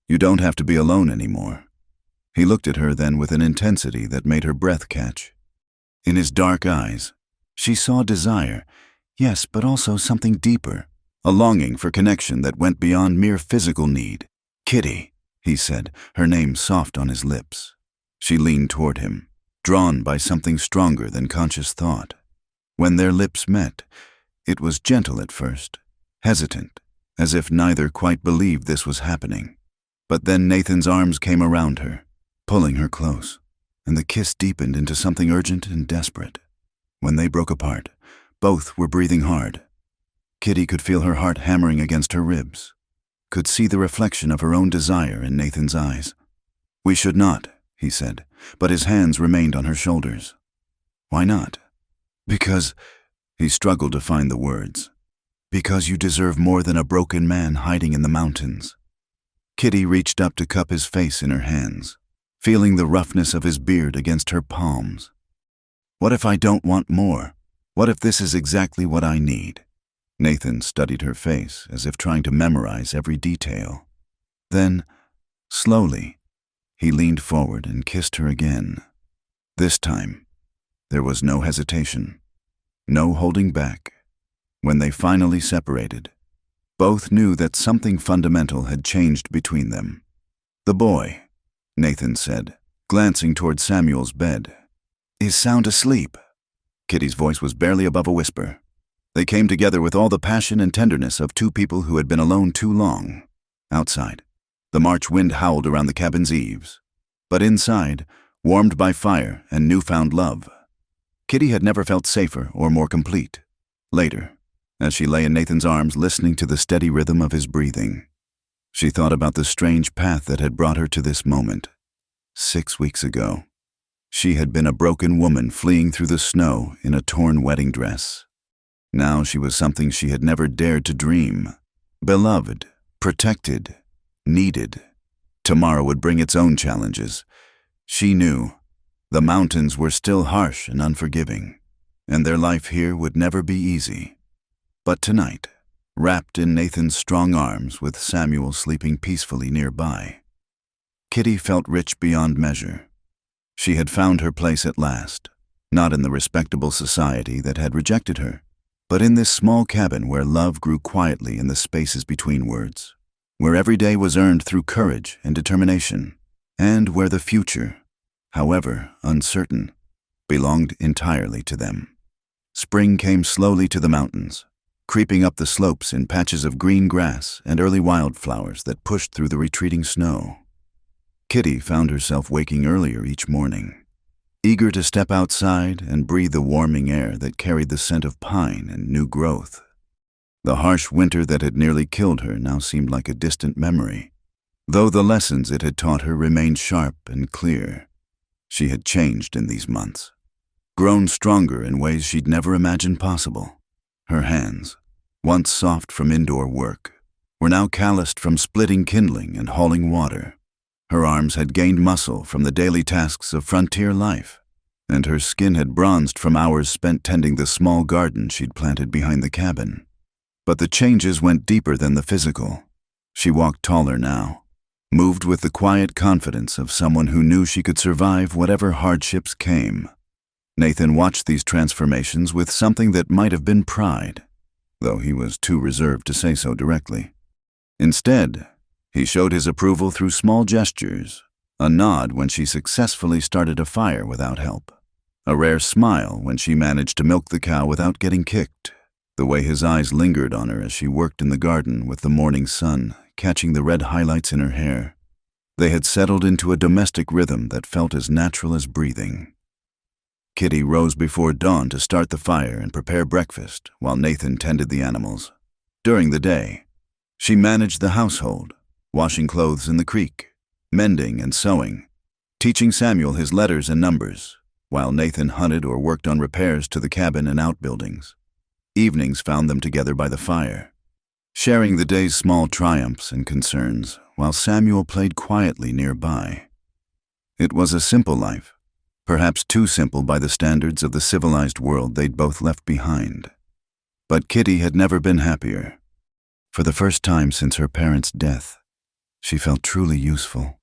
You don't have to be alone anymore." He looked at her then with an intensity that made her breath catch. In his dark eyes, she saw desire, yes, but also something deeper, a longing for connection that went beyond mere physical need. "Kitty," he said, her name soft on his lips. She leaned toward him, drawn by something stronger than conscious thought. When their lips met, it was gentle at first, hesitant, as if neither quite believed this was happening. But then Nathan's arms came around her, pulling her close. and the kiss deepened into something urgent and desperate. When they broke apart, both were breathing hard. Kitty could feel her heart hammering against her ribs, could see the reflection of her own desire in Nathan's eyes. "We should not," he said, but his hands remained on her shoulders. "Why not?" "Because," he struggled to find the words, "because you deserve more than a broken man hiding in the mountains." Kitty reached up to cup his face in her hands, feeling the roughness of his beard against her palms. "What if I don't want more? What if this is exactly what I need?" Nathan studied her face as if trying to memorize every detail. Then, slowly, he leaned forward and kissed her again. This time, there was no hesitation, no holding back. When they finally separated, both knew that something fundamental had changed between them. "The boy," Nathan said, glancing toward Samuel's bed, "is sound asleep." Kitty's voice was barely above a whisper. They came together with all the passion and tenderness of two people who had been alone too long. Outside, the March wind howled around the cabin's eaves. But inside, warmed by fire and newfound love, Kitty had never felt safer or more complete. Later, as she lay in Nathan's arms listening to the steady rhythm of his breathing, she thought about the strange path that had brought her to this moment. 6 weeks ago, she had been a broken woman fleeing through the snow in a torn wedding dress. Now she was something she had never dared to dream. Beloved, protected, needed. Tomorrow would bring its own challenges. She knew the mountains were still harsh and unforgiving, and their life here would never be easy. But tonight, wrapped in Nathan's strong arms with Samuel sleeping peacefully nearby, Kitty felt rich beyond measure. She had found her place at last, not in the respectable society that had rejected her, but in this small cabin where love grew quietly in the spaces between words, where every day was earned through courage and determination, and where the future, however uncertain, belonged entirely to them. Spring came slowly to the mountains, creeping up the slopes in patches of green grass and early wildflowers that pushed through the retreating snow. Kitty found herself waking earlier each morning, eager to step outside and breathe the warming air that carried the scent of pine and new growth. The harsh winter that had nearly killed her now seemed like a distant memory, though the lessons it had taught her remained sharp and clear. She had changed in these months, grown stronger in ways she'd never imagined possible. Her hands, once soft from indoor work, were now calloused from splitting kindling and hauling water. Her arms had gained muscle from the daily tasks of frontier life, and her skin had bronzed from hours spent tending the small garden she'd planted behind the cabin. But the changes went deeper than the physical. She walked taller now, moved with the quiet confidence of someone who knew she could survive whatever hardships came. Nathan watched these transformations with something that might have been pride, though he was too reserved to say so directly. Instead, he showed his approval through small gestures, a nod when she successfully started a fire without help, a rare smile when she managed to milk the cow without getting kicked, the way his eyes lingered on her as she worked in the garden with the morning sun catching the red highlights in her hair. They had settled into a domestic rhythm that felt as natural as breathing. Kitty rose before dawn to start the fire and prepare breakfast while Nathan tended the animals. During the day, she managed the household, washing clothes in the creek, mending and sewing, teaching Samuel his letters and numbers, while Nathan hunted or worked on repairs to the cabin and outbuildings. Evenings found them together by the fire, sharing the day's small triumphs and concerns, while Samuel played quietly nearby. It was a simple life, perhaps too simple by the standards of the civilized world they'd both left behind. But Kitty had never been happier. For the first time since her parents' death, she felt truly useful,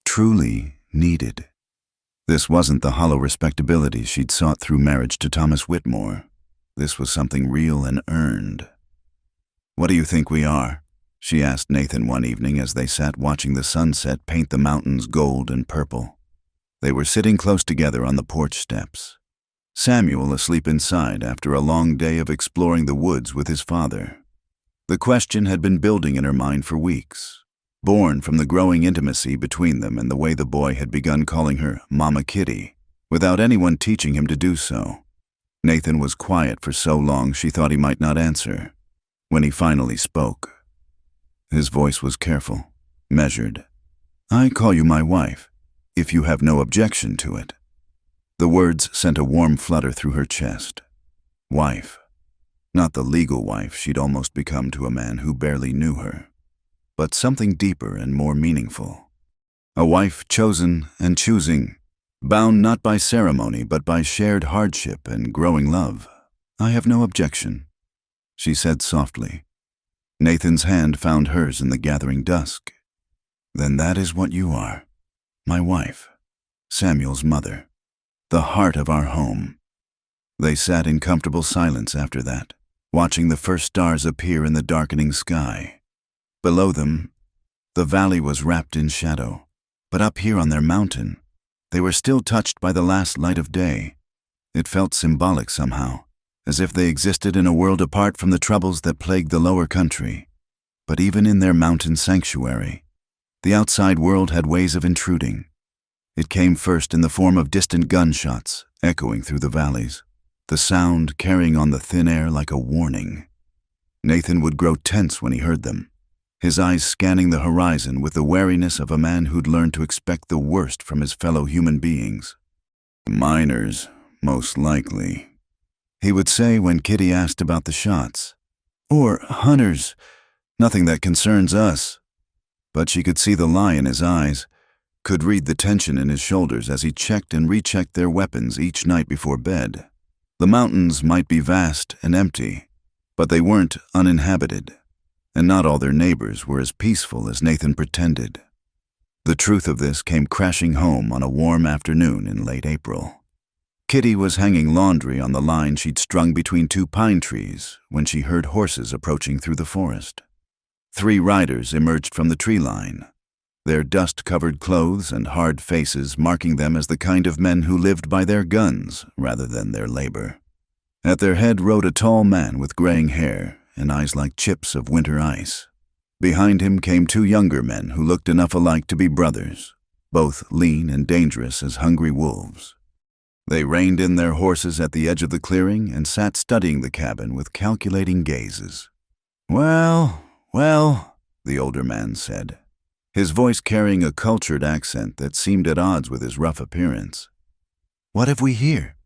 truly needed. This wasn't the hollow respectability she'd sought through marriage to Thomas Whitmore. This was something real and earned. "What do you think we are?" she asked Nathan one evening as they sat watching the sunset paint the mountains gold and purple. They were sitting close together on the porch steps, Samuel asleep inside after a long day of exploring the woods with his father. The question had been building in her mind for weeks. born from the growing intimacy between them and the way the boy had begun calling her Mama Kitty, without anyone teaching him to do so. Nathan was quiet for so long she thought he might not answer. When he finally spoke, his voice was careful, measured. "I call you my wife, if you have no objection to it." The words sent a warm flutter through her chest. Wife. Not the legal wife she'd almost become to a man who barely knew her, but something deeper and more meaningful. A wife chosen and choosing, bound not by ceremony but by shared hardship and growing love. "I have no objection," she said softly. Nathan's hand found hers in the gathering dusk. "Then that is what you are, my wife, Samuel's mother, the heart of our home." They sat in comfortable silence after that, watching the first stars appear in the darkening sky. Below them, the valley was wrapped in shadow, but up here on their mountain, they were still touched by the last light of day. It felt symbolic somehow, as if they existed in a world apart from the troubles that plagued the lower country. But even in their mountain sanctuary, the outside world had ways of intruding. It came first in the form of distant gunshots echoing through the valleys, the sound carrying on the thin air like a warning. Nathan would grow tense when he heard them, his eyes scanning the horizon with the wariness of a man who'd learned to expect the worst from his fellow human beings. "Miners, most likely," he would say when Kitty asked about the shots. "Or hunters, nothing that concerns us." But she could see the lie in his eyes, could read the tension in his shoulders as he checked and rechecked their weapons each night before bed. The mountains might be vast and empty, but they weren't uninhabited, and not all their neighbors were as peaceful as Nathan pretended. The truth of this came crashing home on a warm afternoon in late April. Kitty was hanging laundry on the line she'd strung between two pine trees when she heard horses approaching through the forest. 3 riders emerged from the tree line, their dust-covered clothes and hard faces marking them as the kind of men who lived by their guns rather than their labor. At their head rode a tall man with graying hair and eyes like chips of winter ice. Behind him came 2 younger men who looked enough alike to be brothers, both lean and dangerous as hungry wolves. They reined in their horses at the edge of the clearing and sat studying the cabin with calculating gazes. Well, the older man said, his voice carrying a cultured accent that seemed at odds with his rough appearance. "What have we here?"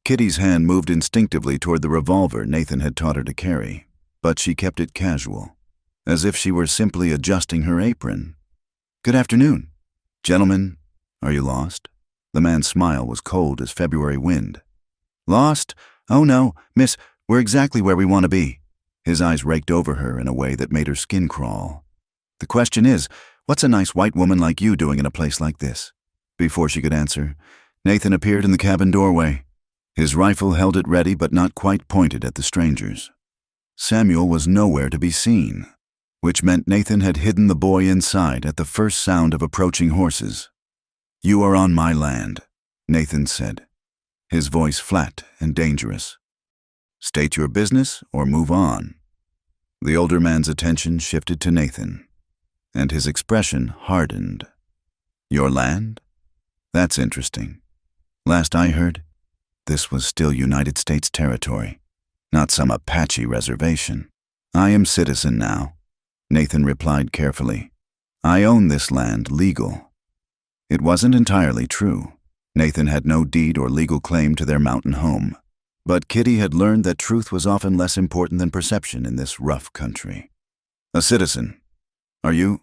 Kitty's hand moved instinctively toward the revolver Nathan had taught her to carry, but she kept it casual, as if she were simply adjusting her apron. "Good afternoon. Gentlemen, are you lost?" The man's smile was cold as February wind. "Lost? Oh no, miss, we're exactly where we want to be." His eyes raked over her in a way that made her skin crawl. "The question is, what's a nice white woman like you doing in a place like this?" Before she could answer, Nathan appeared in the cabin doorway. His rifle held it ready but not quite pointed at the strangers. Samuel was nowhere to be seen, which meant Nathan had hidden the boy inside at the first sound of approaching horses. "You are on my land," Nathan said, his voice flat and dangerous. "State your business or move on." The older man's attention shifted to Nathan, and his expression hardened. "Your land? That's interesting. Last I heard, this was still United States territory, not some Apache reservation." "I am citizen now," Nathan replied carefully. "I own this land legal." It wasn't entirely true. Nathan had no deed or legal claim to their mountain home, but Kitty had learned that truth was often less important than perception in this rough country. "A citizen. Are you?"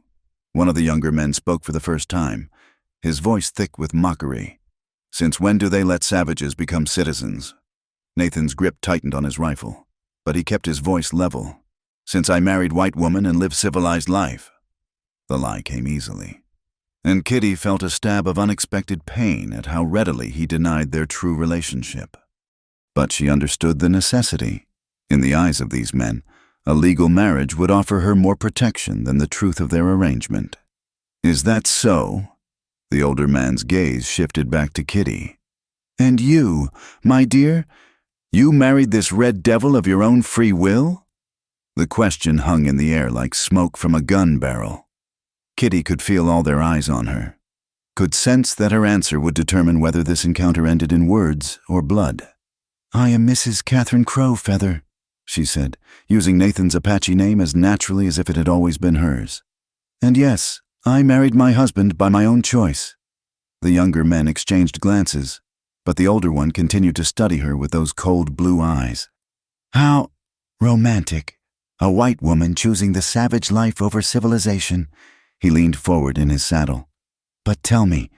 One of the younger men spoke for the first time, his voice thick with mockery. "Since when do they let savages become citizens?" Nathan's grip tightened on his rifle, but he kept his voice level. "Since I married white woman and lived civilized life." The lie came easily, and Kitty felt a stab of unexpected pain at how readily he denied their true relationship. But she understood the necessity. In the eyes of these men, a legal marriage would offer her more protection than the truth of their arrangement. "Is that so?" The older man's gaze shifted back to Kitty. "And you, my dear, you married this red devil of your own free will?" The question hung in the air like smoke from a gun barrel. Kitty could feel all their eyes on her, could sense that her answer would determine whether this encounter ended in words or blood. "I am Mrs. Catherine Crowfeather," she said, using Nathan's Apache name as naturally as if it had always been hers. "And yes, I married my husband by my own choice." The younger men exchanged glances, but the older one continued to study her with those cold blue eyes. "How romantic. A white woman choosing the savage life over civilization." He leaned forward in his saddle. "But tell me,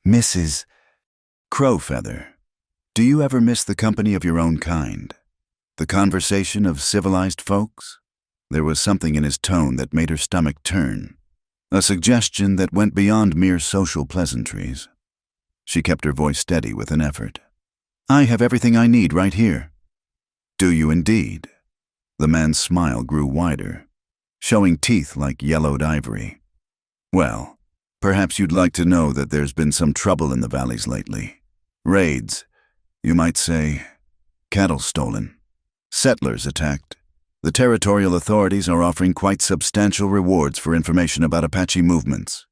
Mrs. Crowfeather, do you ever miss the company of your own kind? The conversation of civilized folks?" There was something in his tone that made her stomach turn, a suggestion that went beyond mere social pleasantries. She kept her voice steady with an effort. "I have everything I need right here." "Do you indeed?" The man's smile grew wider, showing teeth like yellowed ivory. "Well, perhaps you'd like to know that there's been some trouble in the valleys lately. Raids, you might say, cattle stolen, settlers attacked. The territorial authorities are offering quite substantial rewards for information about Apache movements."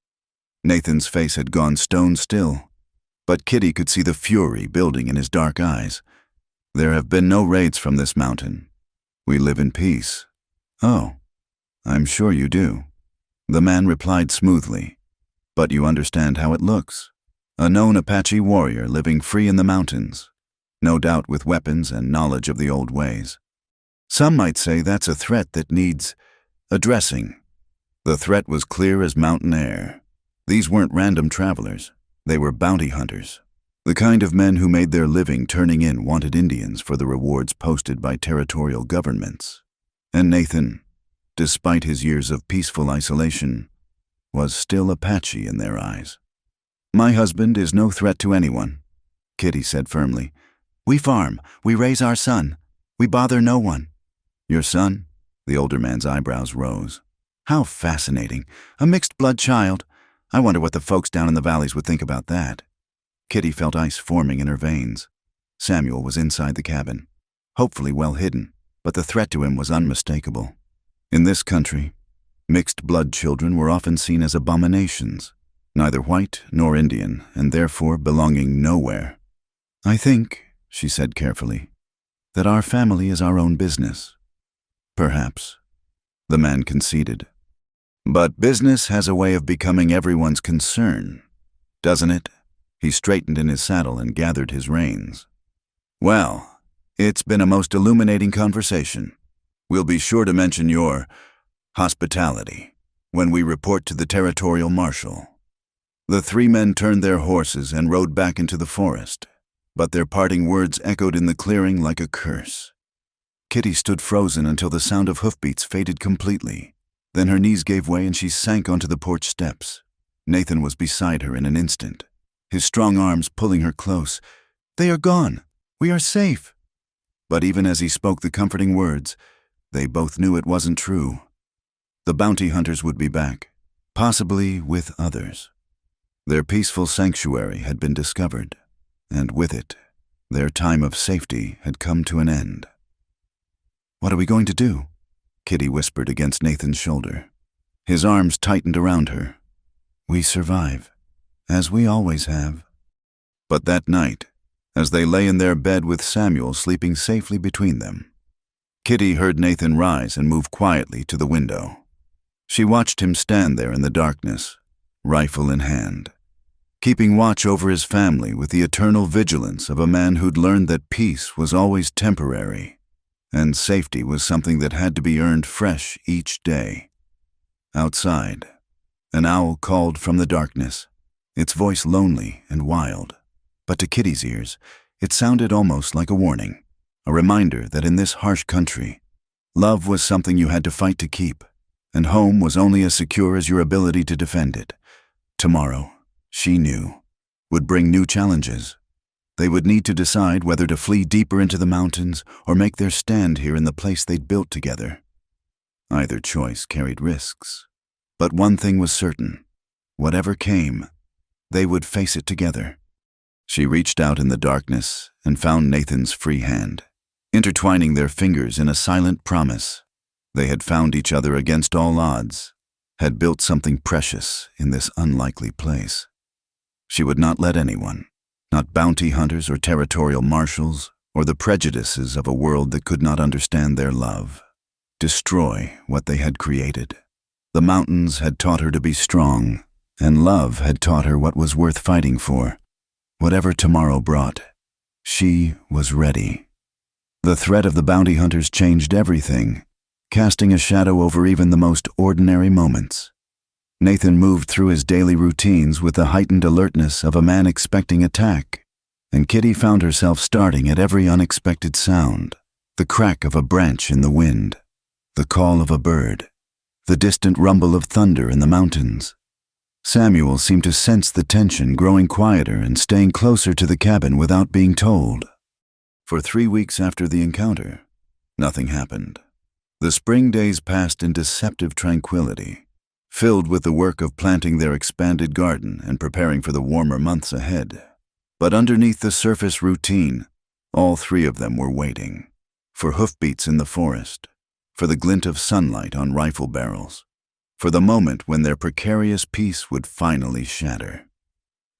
Nathan's face had gone stone still, but Kitty could see the fury building in his dark eyes. "There have been no raids from this mountain. We live in peace." "Oh, I'm sure you do," the man replied smoothly. "But you understand how it looks. A known Apache warrior living free in the mountains, no doubt with weapons and knowledge of the old ways. Some might say that's a threat that needs addressing." The threat was clear as mountain air. These weren't random travelers. They were bounty hunters, the kind of men who made their living turning in wanted Indians for the rewards posted by territorial governments. And Nathan, despite his years of peaceful isolation, was still Apache in their eyes. "My husband is no threat to anyone," Kitty said firmly. "We farm, we raise our son, we bother no one." "Your son?" The older man's eyebrows rose. "How fascinating. A mixed-blood child. I wonder what the folks down in the valleys would think about that." Kitty felt ice forming in her veins. Samuel was inside the cabin, hopefully well hidden, but the threat to him was unmistakable. In this country, mixed-blood children were often seen as abominations, neither white nor Indian, and therefore belonging nowhere. "I think," she said carefully, "that our family is our own business." "Perhaps," the man conceded. "But business has a way of becoming everyone's concern, doesn't it?" He straightened in his saddle and gathered his reins. "Well, it's been a most illuminating conversation. We'll be sure to mention your hospitality when we report to the territorial marshal." The three men turned their horses and rode back into the forest, but their parting words echoed in the clearing like a curse. Kitty stood frozen until the sound of hoofbeats faded completely. Then her knees gave way and she sank onto the porch steps. Nathan was beside her in an instant, his strong arms pulling her close. "They are gone. We are safe." But even as he spoke the comforting words, they both knew it wasn't true. The bounty hunters would be back, possibly with others. Their peaceful sanctuary had been discovered, and with it, their time of safety had come to an end. "What are we going to do?" Kitty whispered against Nathan's shoulder. His arms tightened around her. "We survive, as we always have." But that night, as they lay in their bed with Samuel sleeping safely between them, Kitty heard Nathan rise and move quietly to the window. She watched him stand there in the darkness, rifle in hand, keeping watch over his family with the eternal vigilance of a man who'd learned that peace was always temporary, and safety was something that had to be earned fresh each day. Outside, an owl called from the darkness, its voice lonely and wild, but to Kitty's ears, it sounded almost like a warning, a reminder that in this harsh country, love was something you had to fight to keep, and home was only as secure as your ability to defend it. Tomorrow, she knew, would bring new challenges. They would need to decide whether to flee deeper into the mountains or make their stand here in the place they'd built together. Either choice carried risks, but one thing was certain. Whatever came, they would face it together. She reached out in the darkness and found Nathan's free hand, intertwining their fingers in a silent promise. They had found each other against all odds, had built something precious in this unlikely place. She would not let anyone, not bounty hunters or territorial marshals, or the prejudices of a world that could not understand their love, destroy what they had created. The mountains had taught her to be strong, and love had taught her what was worth fighting for. Whatever tomorrow brought, she was ready. The threat of the bounty hunters changed everything, casting a shadow over even the most ordinary moments. Nathan moved through his daily routines with the heightened alertness of a man expecting attack, and Kitty found herself starting at every unexpected sound: the crack of a branch in the wind, the call of a bird, the distant rumble of thunder in the mountains. Samuel seemed to sense the tension, growing quieter and staying closer to the cabin without being told. For 3 weeks after the encounter, nothing happened. The spring days passed in deceptive tranquility, filled with the work of planting their expanded garden and preparing for the warmer months ahead. But underneath the surface routine, all three of them were waiting. For hoofbeats in the forest, for the glint of sunlight on rifle barrels, for the moment when their precarious peace would finally shatter.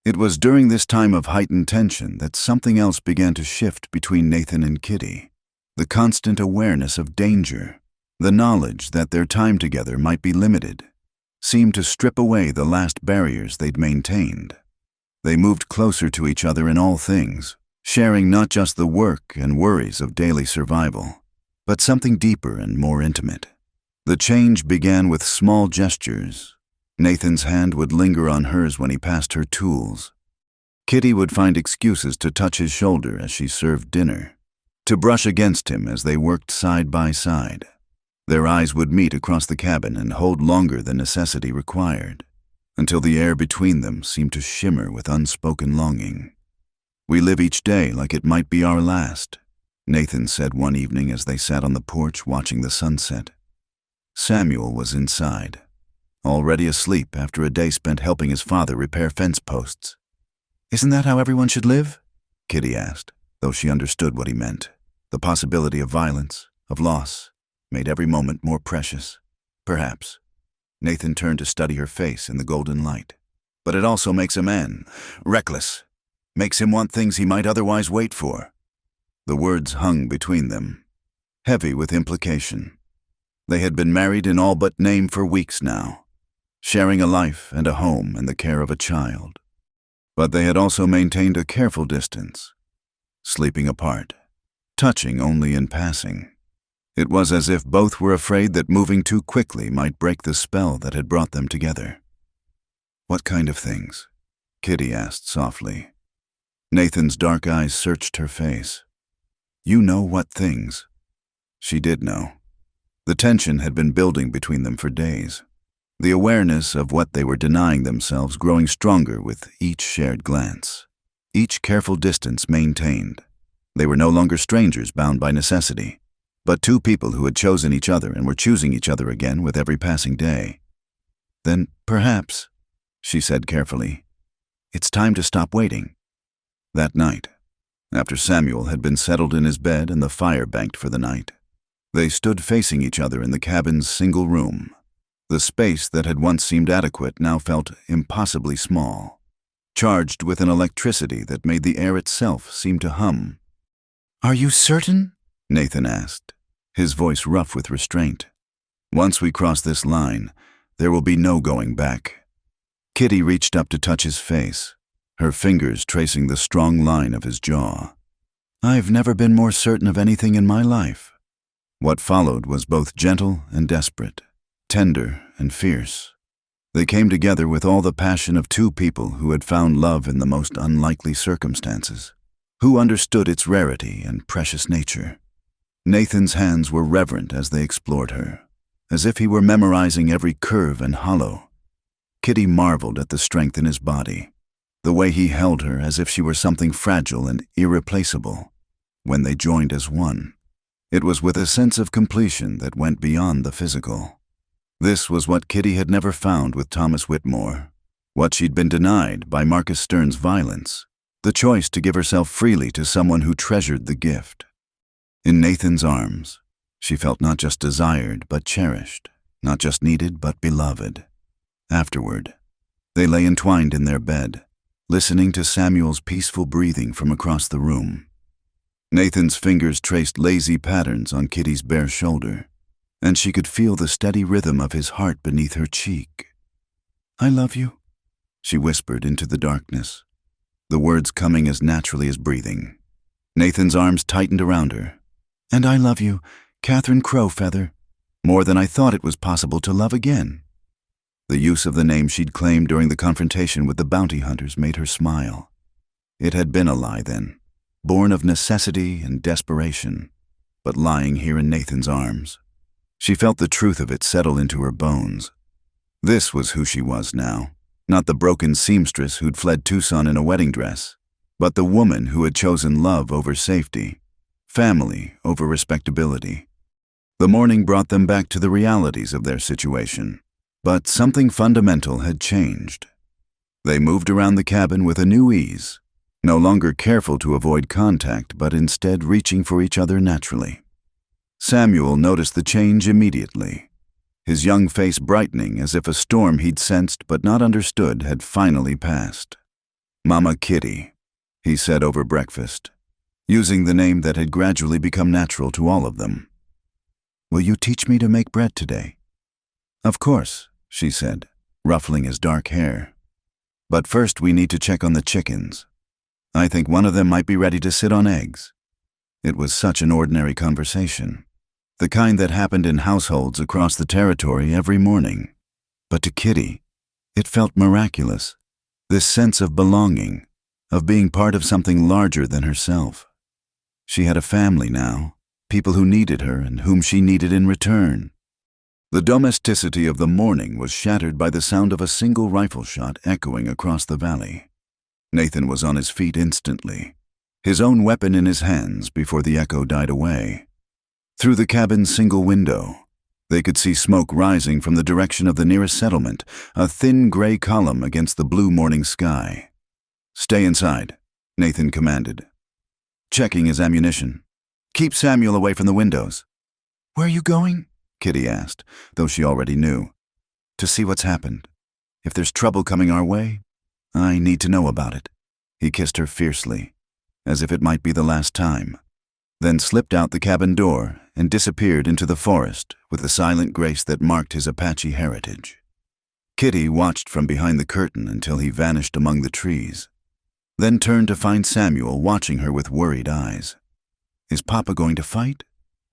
It was during this time of heightened tension that something else began to shift between Nathan and Kitty. The constant awareness of danger, the knowledge that their time together might be limited, seemed to strip away the last barriers they'd maintained. They moved closer to each other in all things, sharing not just the work and worries of daily survival, but something deeper and more intimate. The change began with small gestures. Nathan's hand would linger on hers when he passed her tools. Kitty would find excuses to touch his shoulder as she served dinner, to brush against him as they worked side by side. Their eyes would meet across the cabin and hold longer than necessity required, until the air between them seemed to shimmer with unspoken longing. "We live each day like it might be our last," Nathan said one evening as they sat on the porch watching the sunset. Samuel was inside, already asleep after a day spent helping his father repair fence posts. "Isn't that how everyone should live?" Kitty asked, though she understood what he meant. The possibility of violence, of loss, made every moment more precious. Perhaps. Nathan turned to study her face in the golden light. "But it also makes a man reckless, makes him want things he might otherwise wait for." The words hung between them, heavy with implication. They had been married in all but name for weeks now, sharing a life and a home and the care of a child. But they had also maintained a careful distance, sleeping apart, touching only in passing. It was as if both were afraid that moving too quickly might break the spell that had brought them together. "What kind of things?" Kitty asked softly. Nathan's dark eyes searched her face. "You know what things?" She did know. The tension had been building between them for days, the awareness of what they were denying themselves growing stronger with each shared glance, each careful distance maintained. They were no longer strangers bound by necessity, but two people who had chosen each other and were choosing each other again with every passing day. "Then, perhaps," she said carefully, "it's time to stop waiting." That night, after Samuel had been settled in his bed and the fire banked for the night, they stood facing each other in the cabin's single room. The space that had once seemed adequate now felt impossibly small, charged with an electricity that made the air itself seem to hum. "Are you certain?" Nathan asked, his voice rough with restraint. "Once we cross this line, there will be no going back." Kitty reached up to touch his face, her fingers tracing the strong line of his jaw. "I've never been more certain of anything in my life." What followed was both gentle and desperate, tender and fierce. They came together with all the passion of two people who had found love in the most unlikely circumstances, who understood its rarity and precious nature. Nathan's hands were reverent as they explored her, as if he were memorizing every curve and hollow. Kitty marveled at the strength in his body, the way he held her as if she were something fragile and irreplaceable. When they joined as one, it was with a sense of completion that went beyond the physical. This was what Kitty had never found with Thomas Whitmore, what she'd been denied by Marcus Stern's violence, the choice to give herself freely to someone who treasured the gift. In Nathan's arms, she felt not just desired but cherished, not just needed, but beloved. Afterward, they lay entwined in their bed, listening to Samuel's peaceful breathing from across the room. Nathan's fingers traced lazy patterns on Kitty's bare shoulder, and she could feel the steady rhythm of his heart beneath her cheek. "I love you," she whispered into the darkness, the words coming as naturally as breathing. Nathan's arms tightened around her. "And I love you, Catherine Crowfeather, more than I thought it was possible to love again." The use of the name she'd claimed during the confrontation with the bounty hunters made her smile. It had been a lie then, born of necessity and desperation, but lying here in Nathan's arms. She felt the truth of it settle into her bones. This was who she was now, not the broken seamstress who'd fled Tucson in a wedding dress, but the woman who had chosen love over safety, family over respectability. The morning brought them back to the realities of their situation, but something fundamental had changed. They moved around the cabin with a new ease, no longer careful to avoid contact, but instead reaching for each other naturally. Samuel noticed the change immediately, his young face brightening as if a storm he'd sensed but not understood had finally passed. "Mama Kitty," he said over breakfast, using the name that had gradually become natural to all of them. "Will you teach me to make bread today?" "Of course," she said, ruffling his dark hair. "But first we need to check on the chickens. I think one of them might be ready to sit on eggs." It was such an ordinary conversation, the kind that happened in households across the territory every morning. But to Kitty, it felt miraculous, this sense of belonging, of being part of something larger than herself. She had a family now, people who needed her and whom she needed in return. The domesticity of the morning was shattered by the sound of a single rifle shot echoing across the valley. Nathan was on his feet instantly, his own weapon in his hands before the echo died away. Through the cabin's single window, they could see smoke rising from the direction of the nearest settlement, a thin gray column against the blue morning sky. "Stay inside," Nathan commanded, checking his ammunition. "Keep Samuel away from the windows." "Where are you going?" Kitty asked, though she already knew. "To see what's happened. If there's trouble coming our way, I need to know about it." He kissed her fiercely, as if it might be the last time, then slipped out the cabin door and disappeared into the forest with the silent grace that marked his Apache heritage. Kitty watched from behind the curtain until he vanished among the trees, then turned to find Samuel watching her with worried eyes. "Is Papa going to fight?"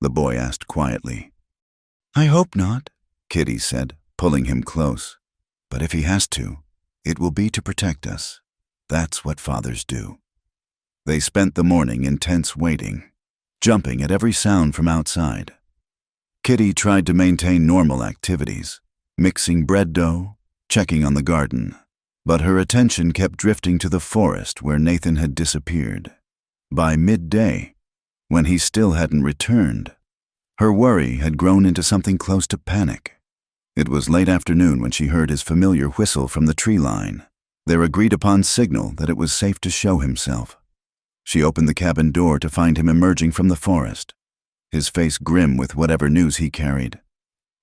the boy asked quietly. "I hope not," Kitty said, pulling him close. "But if he has to, it will be to protect us. That's what fathers do." They spent the morning in tense waiting, jumping at every sound from outside. Kitty tried to maintain normal activities, mixing bread dough, checking on the garden, but her attention kept drifting to the forest where Nathan had disappeared. By midday, when he still hadn't returned, her worry had grown into something close to panic. It was late afternoon when she heard his familiar whistle from the tree line, their agreed-upon signal that it was safe to show himself. She opened the cabin door to find him emerging from the forest, his face grim with whatever news he carried.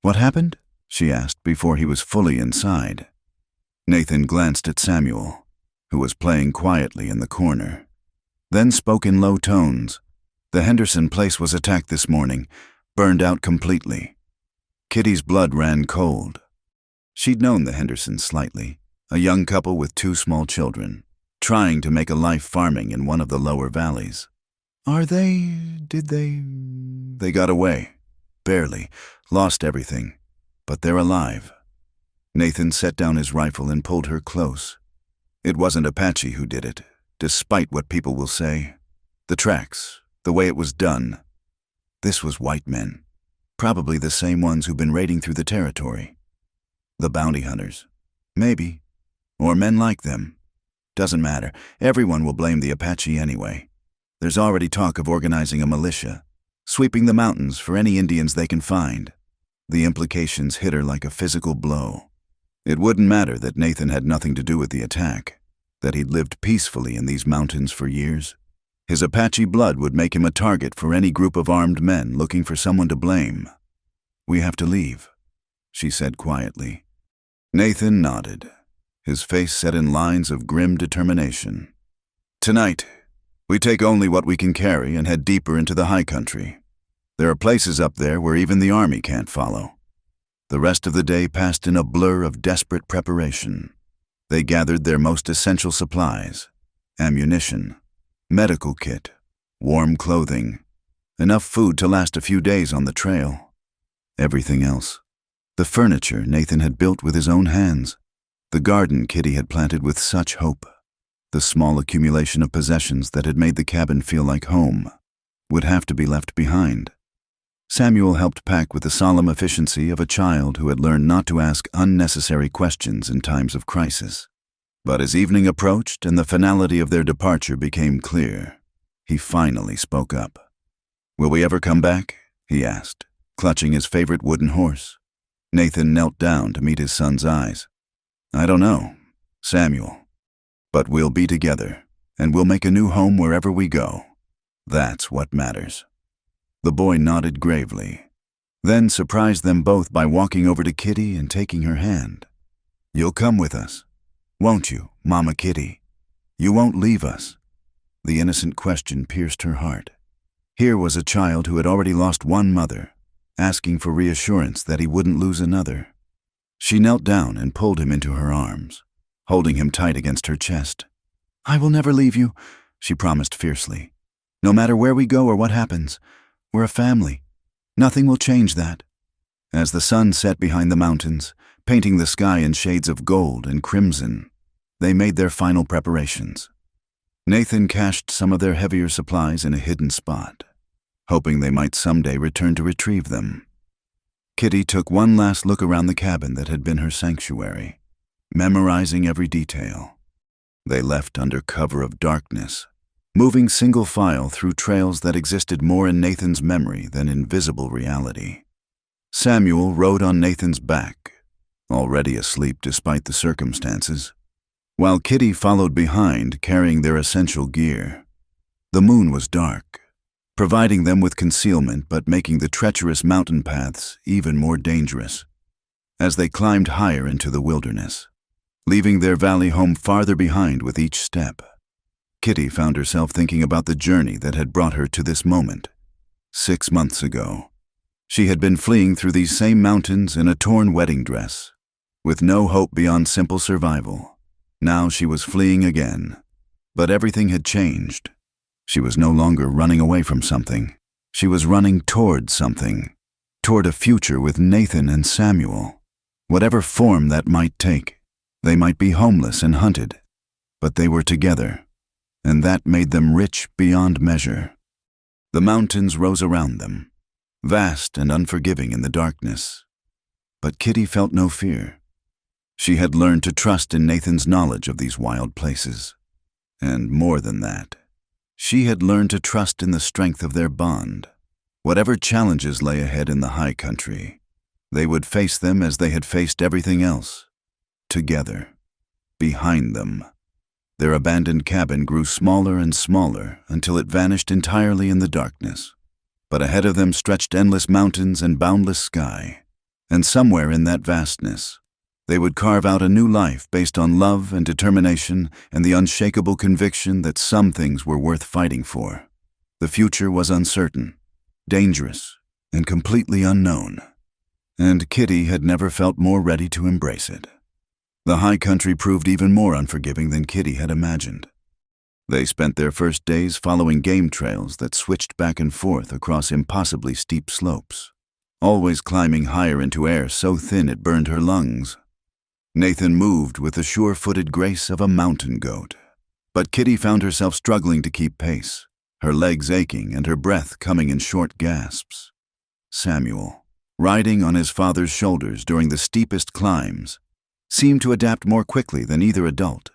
"What happened?" she asked before he was fully inside. Nathan glanced at Samuel, who was playing quietly in the corner, then spoke in low tones. "The Henderson place was attacked this morning, burned out completely." Kitty's blood ran cold. She'd known the Hendersons slightly, a young couple with 2 small children, trying to make a life farming in one of the lower valleys. Did they? They got away. Barely. Lost everything. But they're alive." Nathan set down his rifle and pulled her close. "It wasn't Apache who did it, despite what people will say. The tracks, the way it was done. This was white men. Probably the same ones who've been raiding through the territory. The bounty hunters. Maybe. Or men like them. Doesn't matter. Everyone will blame the Apache anyway. There's already talk of organizing a militia, sweeping the mountains for any Indians they can find." The implications hit her like a physical blow. It wouldn't matter that Nathan had nothing to do with the attack, that he'd lived peacefully in these mountains for years. His Apache blood would make him a target for any group of armed men looking for someone to blame. "We have to leave," she said quietly. Nathan nodded, his face set in lines of grim determination. Tonight, we take only what we can carry and head deeper into the high country. There are places up there where even the army can't follow. The rest of the day passed in a blur of desperate preparation. They gathered their most essential supplies: ammunition, medical kit, warm clothing, enough food to last a few days on the trail. Everything else. The furniture Nathan had built with his own hands, the garden Kitty had planted with such hope, the small accumulation of possessions that had made the cabin feel like home, would have to be left behind. Samuel helped pack with the solemn efficiency of a child who had learned not to ask unnecessary questions in times of crisis. But as evening approached and the finality of their departure became clear, he finally spoke up. "Will we ever come back?" he asked, clutching his favorite wooden horse. Nathan knelt down to meet his son's eyes. "I don't know, Samuel. But we'll be together, and we'll make a new home wherever we go. That's what matters." The boy nodded gravely, then surprised them both by walking over to Kitty and taking her hand. "You'll come with us, won't you, Mama Kitty? You won't leave us?" The innocent question pierced her heart. Here was a child who had already lost one mother, asking for reassurance that he wouldn't lose another. She knelt down and pulled him into her arms, holding him tight against her chest. "I will never leave you," she promised fiercely. "No matter where we go or what happens, we're a family. Nothing will change that." As the sun set behind the mountains, painting the sky in shades of gold and crimson, they made their final preparations. Nathan cached some of their heavier supplies in a hidden spot, hoping they might someday return to retrieve them. Kitty took one last look around the cabin that had been her sanctuary, memorizing every detail. They left under cover of darkness, moving single file through trails that existed more in Nathan's memory than in visible reality. Samuel rode on Nathan's back, already asleep despite the circumstances, while Kitty followed behind carrying their essential gear. The moon was dark, providing them with concealment but making the treacherous mountain paths even more dangerous. As they climbed higher into the wilderness, leaving their valley home farther behind with each step, Kitty found herself thinking about the journey that had brought her to this moment. 6 months ago, she had been fleeing through these same mountains in a torn wedding dress, with no hope beyond simple survival. Now she was fleeing again, but everything had changed. She was no longer running away from something. She was running toward something, toward a future with Nathan and Samuel. Whatever form that might take, they might be homeless and hunted, but they were together, and that made them rich beyond measure. The mountains rose around them, vast and unforgiving in the darkness. But Kitty felt no fear. She had learned to trust in Nathan's knowledge of these wild places. And more than that, she had learned to trust in the strength of their bond. Whatever challenges lay ahead in the high country, they would face them as they had faced everything else, together, behind them. Their abandoned cabin grew smaller and smaller until it vanished entirely in the darkness. But ahead of them stretched endless mountains and boundless sky, and somewhere in that vastness, they would carve out a new life based on love and determination and the unshakable conviction that some things were worth fighting for. The future was uncertain, dangerous, and completely unknown, and Kitty had never felt more ready to embrace it. The high country proved even more unforgiving than Kitty had imagined. They spent their first days following game trails that switched back and forth across impossibly steep slopes, always climbing higher into air so thin it burned her lungs. Nathan moved with the sure-footed grace of a mountain goat, but Kitty found herself struggling to keep pace, her legs aching and her breath coming in short gasps. Samuel, riding on his father's shoulders during the steepest climbs, seemed to adapt more quickly than either adult.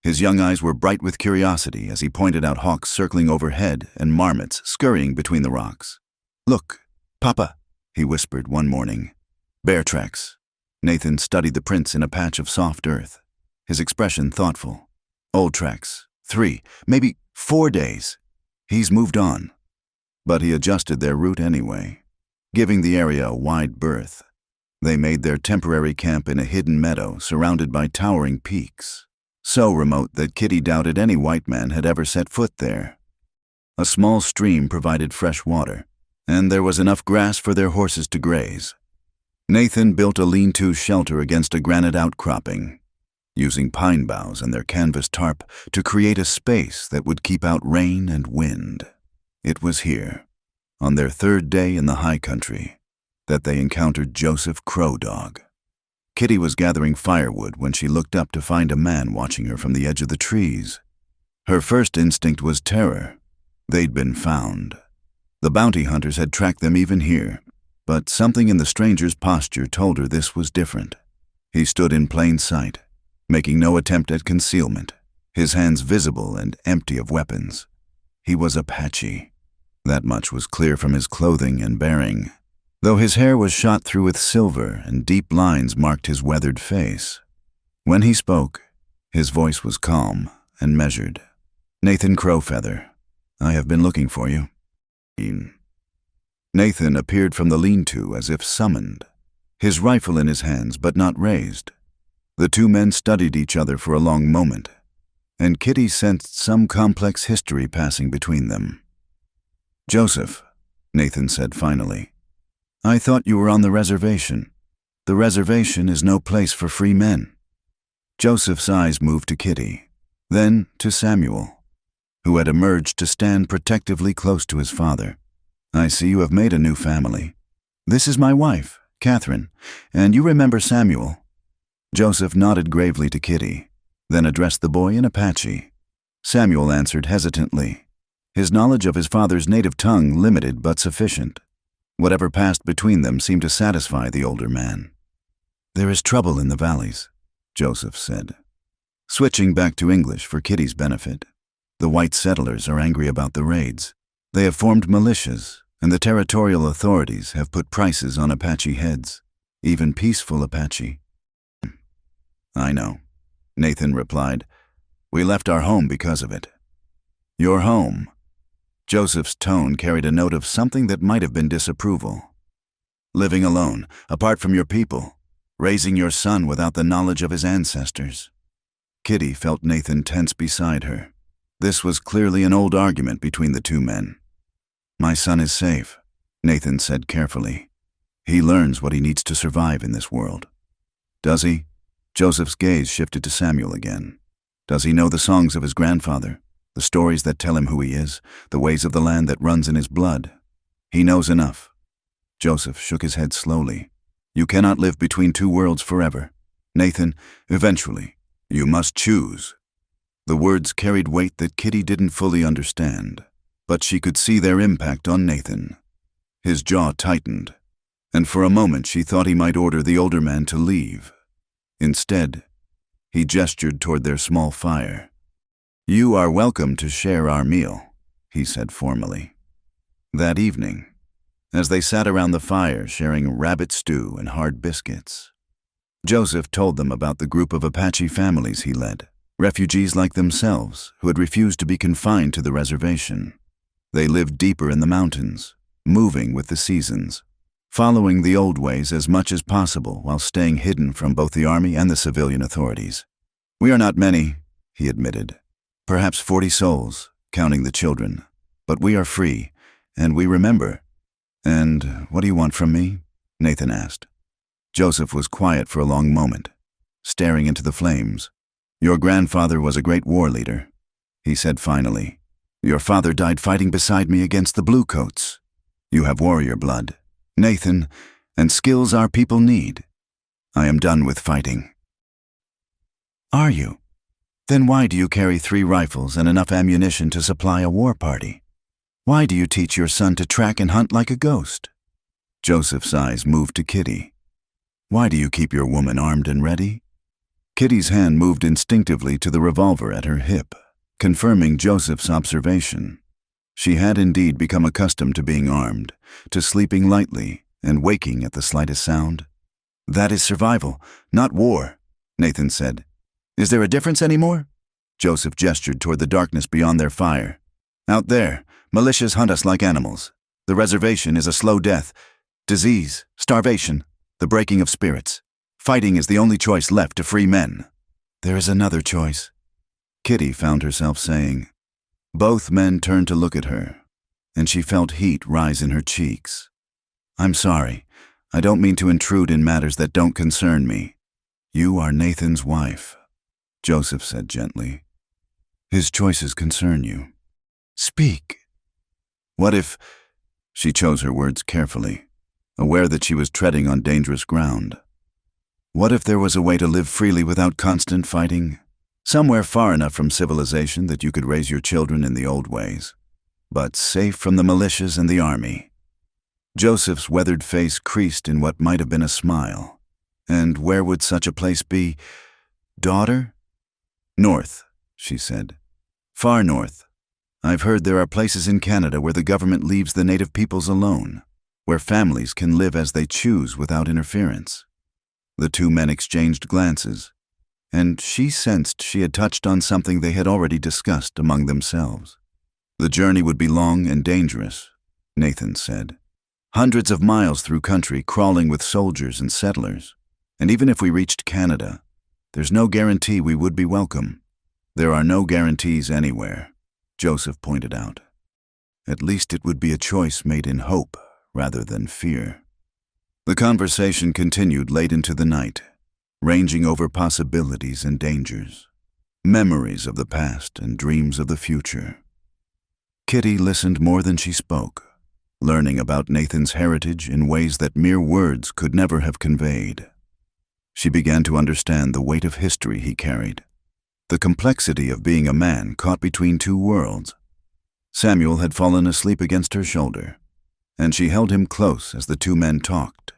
His young eyes were bright with curiosity as he pointed out hawks circling overhead and marmots scurrying between the rocks. "Look, Papa," he whispered one morning. "Bear tracks." Nathan studied the prints in a patch of soft earth, his expression thoughtful. "Old tracks. 3, maybe 4 days. He's moved on." But he adjusted their route anyway, giving the area a wide berth. They made their temporary camp in a hidden meadow surrounded by towering peaks, so remote that Kitty doubted any white man had ever set foot there. A small stream provided fresh water, and there was enough grass for their horses to graze. Nathan built a lean-to shelter against a granite outcropping, using pine boughs and their canvas tarp to create a space that would keep out rain and wind. It was here, on their third day in the high country, that they encountered Joseph Crow Dog. Kitty was gathering firewood when she looked up to find a man watching her from the edge of the trees. Her first instinct was terror. They'd been found. The bounty hunters had tracked them even here, but something in the stranger's posture told her this was different. He stood in plain sight, making no attempt at concealment, his hands visible and empty of weapons. He was Apache. That much was clear from his clothing and bearing, though his hair was shot through with silver and deep lines marked his weathered face. When he spoke, his voice was calm and measured. "Nathan Crowfeather, I have been looking for you." Nathan appeared from the lean-to as if summoned, his rifle in his hands but not raised. The two men studied each other for a long moment, and Kitty sensed some complex history passing between them. "Joseph," Nathan said finally, "I thought you were on the reservation. The reservation is no place for free men." Joseph's eyes moved to Kitty, then to Samuel, who had emerged to stand protectively close to his father. "I see you have made a new family. This is my wife, Catherine, and you remember Samuel." Joseph nodded gravely to Kitty, then addressed the boy in Apache. Samuel answered hesitantly, his knowledge of his father's native tongue limited but sufficient. Whatever passed between them seemed to satisfy the older man. "There is trouble in the valleys," Joseph said, switching back to English for Kitty's benefit. "The white settlers are angry about the raids. They have formed militias, and the territorial authorities have put prices on Apache heads, even peaceful Apache." "I know," Nathan replied. "We left our home because of it." "Your home?" Joseph's tone carried a note of something that might have been disapproval. "Living alone, apart from your people, raising your son without the knowledge of his ancestors." Kitty felt Nathan tense beside her. This was clearly an old argument between the two men. "My son is safe," Nathan said carefully. "He learns what he needs to survive in this world." "Does he?" Joseph's gaze shifted to Samuel again. "Does he know the songs of his grandfather, the stories that tell him who he is, the ways of the land that runs in his blood?" "He knows enough." Joseph shook his head slowly. "You cannot live between two worlds forever. Nathan, eventually, you must choose." The words carried weight that Kitty didn't fully understand, but she could see their impact on Nathan. His jaw tightened, and for a moment she thought he might order the older man to leave. Instead, he gestured toward their small fire. "You are welcome to share our meal," he said formally. That evening, as they sat around the fire sharing rabbit stew and hard biscuits, Joseph told them about the group of Apache families he led, refugees like themselves who had refused to be confined to the reservation. They lived deeper in the mountains, moving with the seasons, following the old ways as much as possible while staying hidden from both the army and the civilian authorities. "We are not many," he admitted. "Perhaps 40 souls, counting the children. But we are free, and we remember." "And what do you want from me?" Nathan asked. Joseph was quiet for a long moment, staring into the flames. "Your grandfather was a great war leader," he said finally. "Your father died fighting beside me against the Bluecoats. You have warrior blood, Nathan, and skills our people need. I am done with fighting." "Are you? Then why do you carry 3 rifles and enough ammunition to supply a war party? Why do you teach your son to track and hunt like a ghost?" Joseph's eyes moved to Kitty. "Why do you keep your woman armed and ready?" Kitty's hand moved instinctively to the revolver at her hip, confirming Joseph's observation. She had indeed become accustomed to being armed, to sleeping lightly and waking at the slightest sound. "That is survival, not war," Nathan said. "Is there a difference anymore?" Joseph gestured toward the darkness beyond their fire. "Out there, militias hunt us like animals. The reservation is a slow death, disease, starvation. The breaking of spirits. Fighting is the only choice left to free men. There is another choice, Kitty found herself saying. Both men turned to look at her, and she felt heat rise in her cheeks. I'm sorry. I don't mean to intrude in matters that don't concern me. You are Nathan's wife, Joseph said gently. His choices concern you. Speak. What if... She chose her words carefully, aware that she was treading on dangerous ground. What if there was a way to live freely without constant fighting? Somewhere far enough from civilization that you could raise your children in the old ways, but safe from the militias and the army. Joseph's weathered face creased in what might have been a smile. And where would such a place be? Daughter? North, she said. Far north. I've heard there are places in Canada where the government leaves the native peoples alone, where families can live as they choose without interference. The two men exchanged glances, and she sensed she had touched on something they had already discussed among themselves. The journey would be long and dangerous, Nathan said. Hundreds of miles through country crawling with soldiers and settlers. And even if we reached Canada, there's no guarantee we would be welcome. There are no guarantees anywhere, Joseph pointed out. At least it would be a choice made in hope rather than fear. The conversation continued late into the night, ranging over possibilities and dangers, memories of the past and dreams of the future. Kitty listened more than she spoke, learning about Nathan's heritage in ways that mere words could never have conveyed. She began to understand the weight of history he carried, the complexity of being a man caught between two worlds. Samuel had fallen asleep against her shoulder, and she held him close as the two men talked.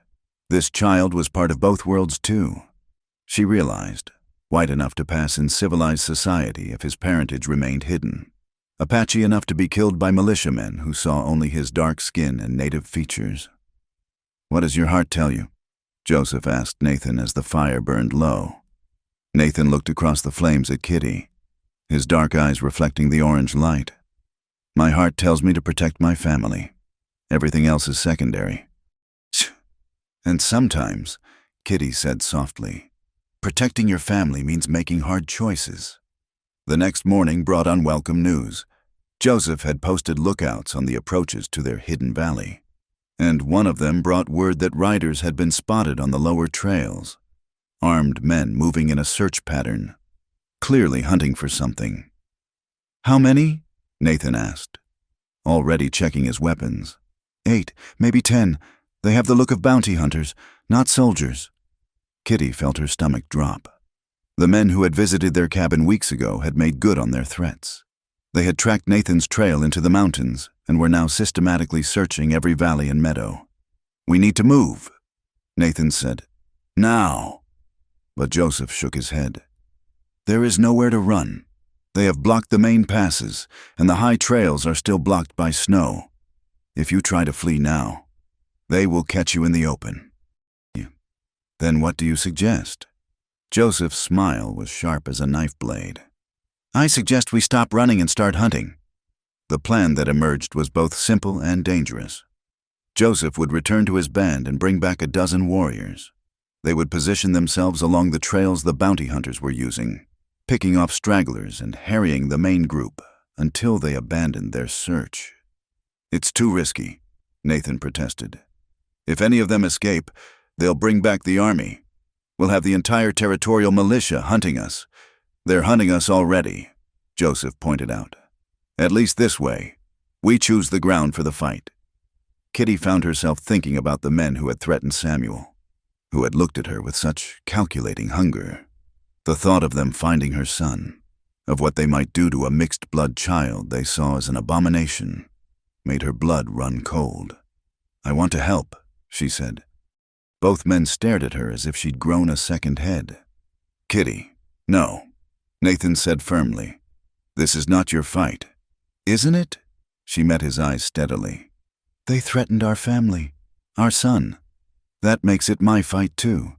This child was part of both worlds too, she realized, white enough to pass in civilized society if his parentage remained hidden, Apache enough to be killed by militiamen who saw only his dark skin and native features. What does your heart tell you? Joseph asked Nathan as the fire burned low. Nathan looked across the flames at Kitty, his dark eyes reflecting the orange light. My heart tells me to protect my family. Everything else is secondary. And sometimes, Kitty said softly, protecting your family means making hard choices. The next morning brought unwelcome news. Joseph had posted lookouts on the approaches to their hidden valley, and one of them brought word that riders had been spotted on the lower trails, armed men moving in a search pattern, clearly hunting for something. How many? Nathan asked, already checking his weapons. 8, maybe 10. They have the look of bounty hunters, not soldiers. Kitty felt her stomach drop. The men who had visited their cabin weeks ago had made good on their threats. They had tracked Nathan's trail into the mountains and were now systematically searching every valley and meadow. We need to move, Nathan said. Now. But Joseph shook his head. There is nowhere to run. They have blocked the main passes, and the high trails are still blocked by snow. If you try to flee now, they will catch you in the open. Then what do you suggest? Joseph's smile was sharp as a knife blade. I suggest we stop running and start hunting. The plan that emerged was both simple and dangerous. Joseph would return to his band and bring back a dozen warriors. They would position themselves along the trails the bounty hunters were using, picking off stragglers and harrying the main group until they abandoned their search. It's too risky, Nathan protested. If any of them escape, they'll bring back the army. We'll have the entire territorial militia hunting us. They're hunting us already, Joseph pointed out. At least this way, we choose the ground for the fight. Kitty found herself thinking about the men who had threatened Samuel, who had looked at her with such calculating hunger. The thought of them finding her son, of what they might do to a mixed-blood child they saw as an abomination, made her blood run cold. I want to help, she said. Both men stared at her as if she'd grown a second head. Kitty, no, Nathan said firmly. This is not your fight. Isn't it? She met his eyes steadily. They threatened our family, our son. That makes it my fight too.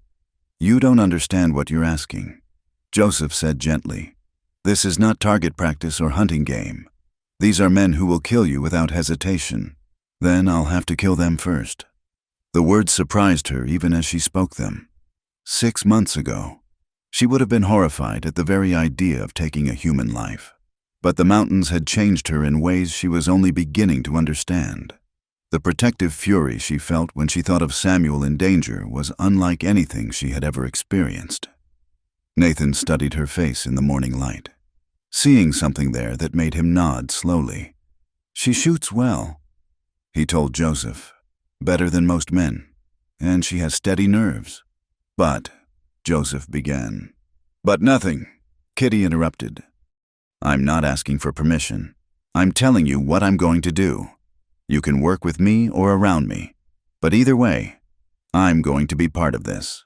You don't understand what you're asking. Joseph said gently. This is not target practice or hunting game. These are men who will kill you without hesitation. Then I'll have to kill them first. The words surprised her even as she spoke them. 6 months ago, she would have been horrified at the very idea of taking a human life. But the mountains had changed her in ways she was only beginning to understand. The protective fury she felt when she thought of Samuel in danger was unlike anything she had ever experienced. Nathan studied her face in the morning light, seeing something there that made him nod slowly. "She shoots well," he told Joseph, "better than most men, and she has steady nerves." "But," Joseph began. "But nothing," Kitty interrupted. "I'm not asking for permission. I'm telling you what I'm going to do. You can work with me or around me, but either way, I'm going to be part of this."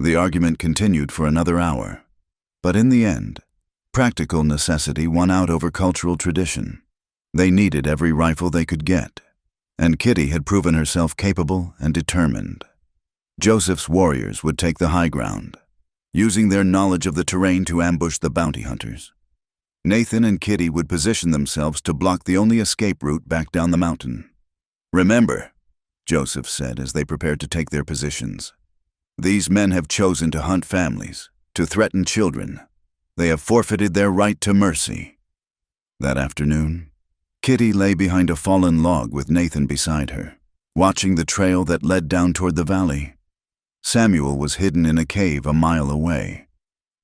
The argument continued for another hour, but in the end, practical necessity won out over cultural tradition. They needed every rifle they could get, and Kitty had proven herself capable and determined. Joseph's warriors would take the high ground, using their knowledge of the terrain to ambush the bounty hunters. Nathan and Kitty would position themselves to block the only escape route back down the mountain. "Remember," Joseph said as they prepared to take their positions, "these men have chosen to hunt families, to threaten children. They have forfeited their right to mercy." That afternoon, Kitty lay behind a fallen log with Nathan beside her, watching the trail that led down toward the valley. Samuel was hidden in a cave a mile away,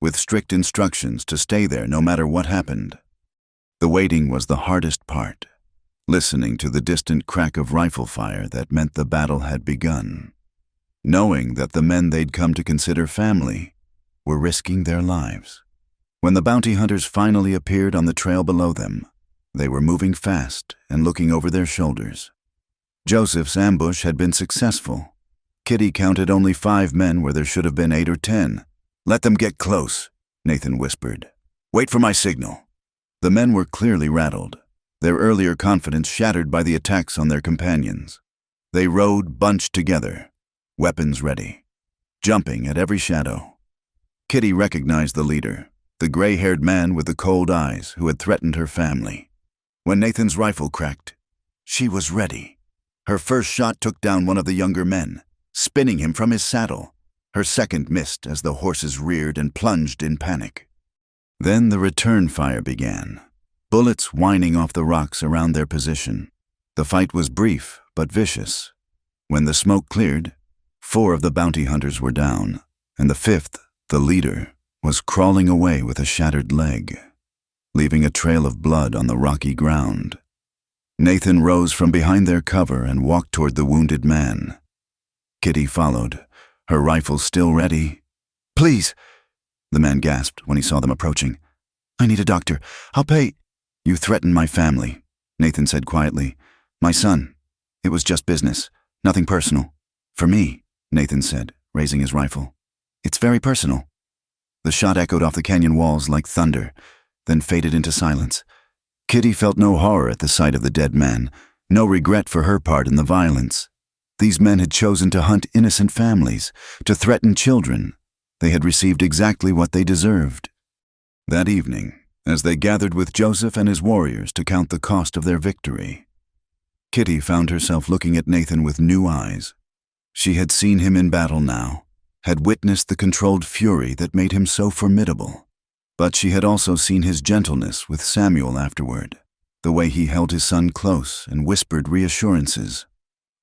with strict instructions to stay there no matter what happened. The waiting was the hardest part, listening to the distant crack of rifle fire that meant the battle had begun, knowing that the men they'd come to consider family were risking their lives. When the bounty hunters finally appeared on the trail below them, they were moving fast and looking over their shoulders. Joseph's ambush had been successful. Kitty counted only 5 men where there should have been 8 or 10. "Let them get close," Nathan whispered. "Wait for my signal." The men were clearly rattled, their earlier confidence shattered by the attacks on their companions. They rode bunched together, weapons ready, jumping at every shadow. Kitty recognized the leader, the gray-haired man with the cold eyes who had threatened her family. When Nathan's rifle cracked, she was ready. Her first shot took down one of the younger men, spinning him from his saddle. Her second missed as the horses reared and plunged in panic. Then the return fire began, bullets whining off the rocks around their position. The fight was brief but vicious. When the smoke cleared, 4 of the bounty hunters were down, and the 5th, the leader, was crawling away with a shattered leg, leaving a trail of blood on the rocky ground. Nathan rose from behind their cover and walked toward the wounded man. Kitty followed, her rifle still ready. "Please," the man gasped when he saw them approaching. "I need a doctor. I'll pay." "You threatened my family," Nathan said quietly. "My son. It was just business, nothing personal." "For me," Nathan said, raising his rifle. "It's very personal." The shot echoed off the canyon walls like thunder, then faded into silence. Kitty felt no horror at the sight of the dead man, no regret for her part in the violence. These men had chosen to hunt innocent families, to threaten children. They had received exactly what they deserved. That evening, as they gathered with Joseph and his warriors to count the cost of their victory, Kitty found herself looking at Nathan with new eyes. She had seen him in battle now, had witnessed the controlled fury that made him so formidable. But she had also seen his gentleness with Samuel afterward, the way he held his son close and whispered reassurances.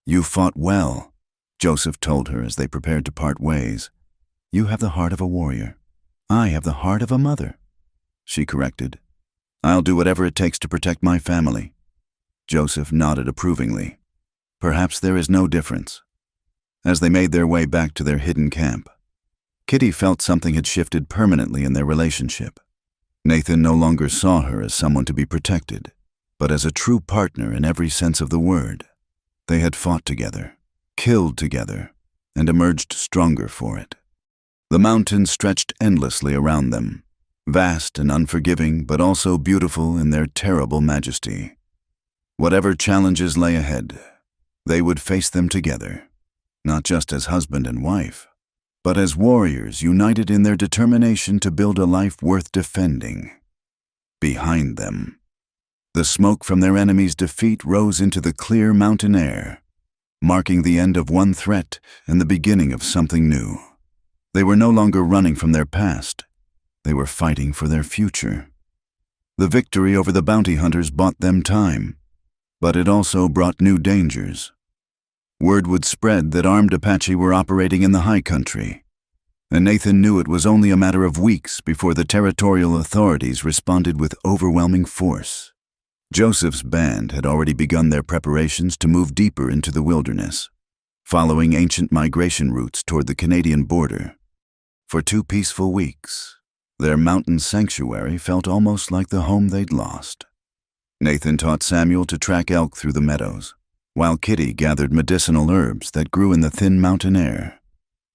"You fought well," Joseph told her as they prepared to part ways. "You have the heart of a warrior. I have the heart of a mother," she corrected. "I'll do whatever it takes to protect my family." Joseph nodded approvingly. "Perhaps there is no difference." As they made their way back to their hidden camp, Kitty felt something had shifted permanently in their relationship. Nathan no longer saw her as someone to be protected, but as a true partner in every sense of the word. They had fought together, killed together, and emerged stronger for it. The mountains stretched endlessly around them, vast and unforgiving, but also beautiful in their terrible majesty. Whatever challenges lay ahead, they would face them together, not just as husband and wife, but as warriors united in their determination to build a life worth defending. Behind them, the smoke from their enemies' defeat rose into the clear mountain air. marking the end of one threat and the beginning of something new. They were no longer running from their past. They were fighting for their future. The victory over the bounty hunters bought them time, but it also brought new dangers. Word would spread that armed Apache were operating in the high country, and Nathan knew it was only a matter of weeks before the territorial authorities responded with overwhelming force. Joseph's band had already begun their preparations to move deeper into the wilderness, following ancient migration routes toward the Canadian border. For 2 peaceful weeks, their mountain sanctuary felt almost like the home they'd lost. Nathan taught Samuel to track elk through the meadows, while Kitty gathered medicinal herbs that grew in the thin mountain air.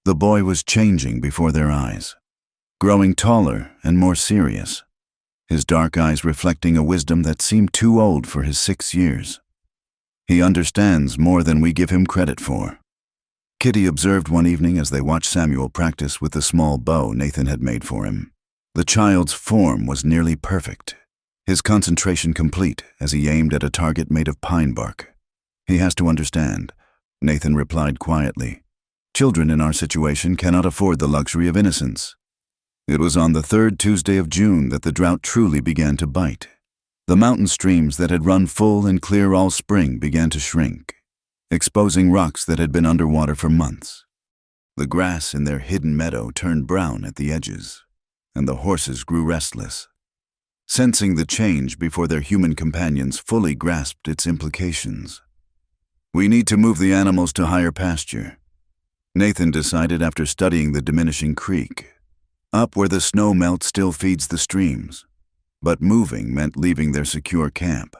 The boy was changing before their eyes, growing taller and more serious, his dark eyes reflecting a wisdom that seemed too old for his 6 years. He understands more than we give him credit for. Kitty observed one evening as they watched Samuel practice with the small bow Nathan had made for him. The child's form was nearly perfect, his concentration complete as he aimed at a target made of pine bark. "He has to understand," Nathan replied quietly. "Children in our situation cannot afford the luxury of innocence." It was on the 3rd Tuesday of June that the drought truly began to bite. The mountain streams that had run full and clear all spring began to shrink, exposing rocks that had been underwater for months. The grass in their hidden meadow turned brown at the edges, and the horses grew restless, sensing the change before their human companions fully grasped its implications. "We need to move the animals to higher pasture," Nathan decided after studying the diminishing creek. Up where the snow melt still feeds the streams, but moving meant leaving their secure camp,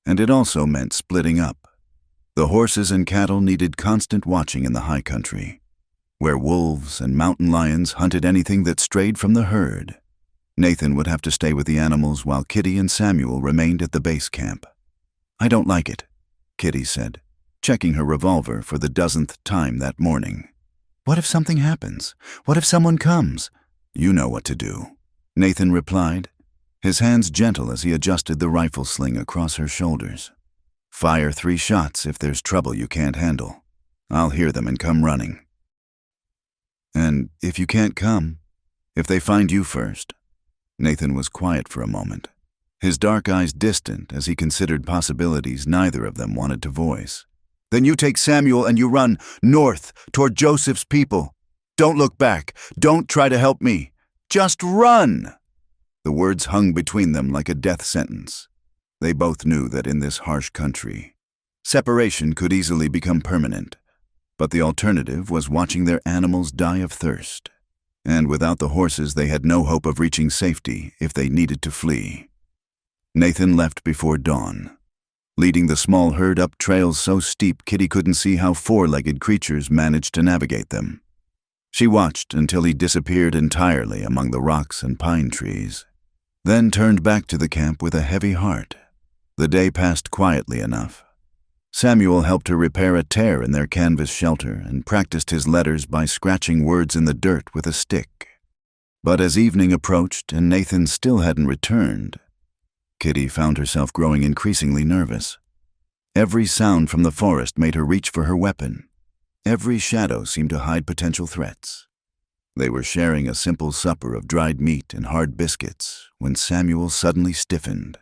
and it also meant splitting up. The horses and cattle needed constant watching in the high country, where wolves and mountain lions hunted anything that strayed from the herd. Nathan would have to stay with the animals while Kitty and Samuel remained at the base camp. "I don't like it," Kitty said, checking her revolver for the 10th time that morning. "What if something happens? What if someone comes?" "You know what to do," Nathan replied, his hands gentle as he adjusted the rifle sling across her shoulders. "Fire 3 shots if there's trouble you can't handle. I'll hear them and come running. And if you can't come, if they find you first?" Nathan was quiet for a moment, his dark eyes distant as he considered possibilities neither of them wanted to voice. "Then you take Samuel and you run north toward Joseph's people. Don't look back. Don't try to help me. Just run!" The words hung between them like a death sentence. They both knew that in this harsh country, separation could easily become permanent, but the alternative was watching their animals die of thirst. And without the horses, they had no hope of reaching safety if they needed to flee. Nathan left before dawn, leading the small herd up trails so steep Kitty couldn't see how 4-legged creatures managed to navigate them. She watched until he disappeared entirely among the rocks and pine trees, then turned back to the camp with a heavy heart. The day passed quietly enough. Samuel helped her repair a tear in their canvas shelter and practiced his letters by scratching words in the dirt with a stick. But as evening approached and Nathan still hadn't returned, Kitty found herself growing increasingly nervous. Every sound from the forest made her reach for her weapon. Every shadow seemed to hide potential threats. They were sharing a simple supper of dried meat and hard biscuits when Samuel suddenly stiffened,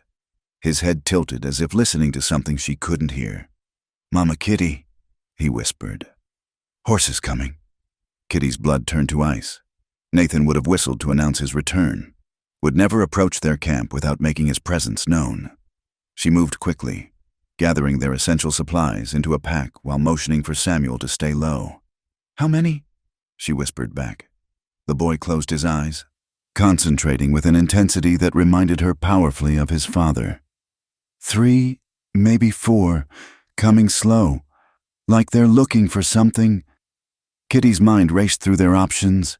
his head tilted as if listening to something she couldn't hear. "Mama Kitty," he whispered. "Horses coming." Kitty's blood turned to ice. Nathan would have whistled to announce his return, would never approach their camp without making his presence known. She moved quickly, gathering their essential supplies into a pack while motioning for Samuel to stay low. "How many?" she whispered back. The boy closed his eyes, concentrating with an intensity that reminded her powerfully of his father. 3, maybe 4, coming slow, like they're looking for something. Kitty's mind raced through their options.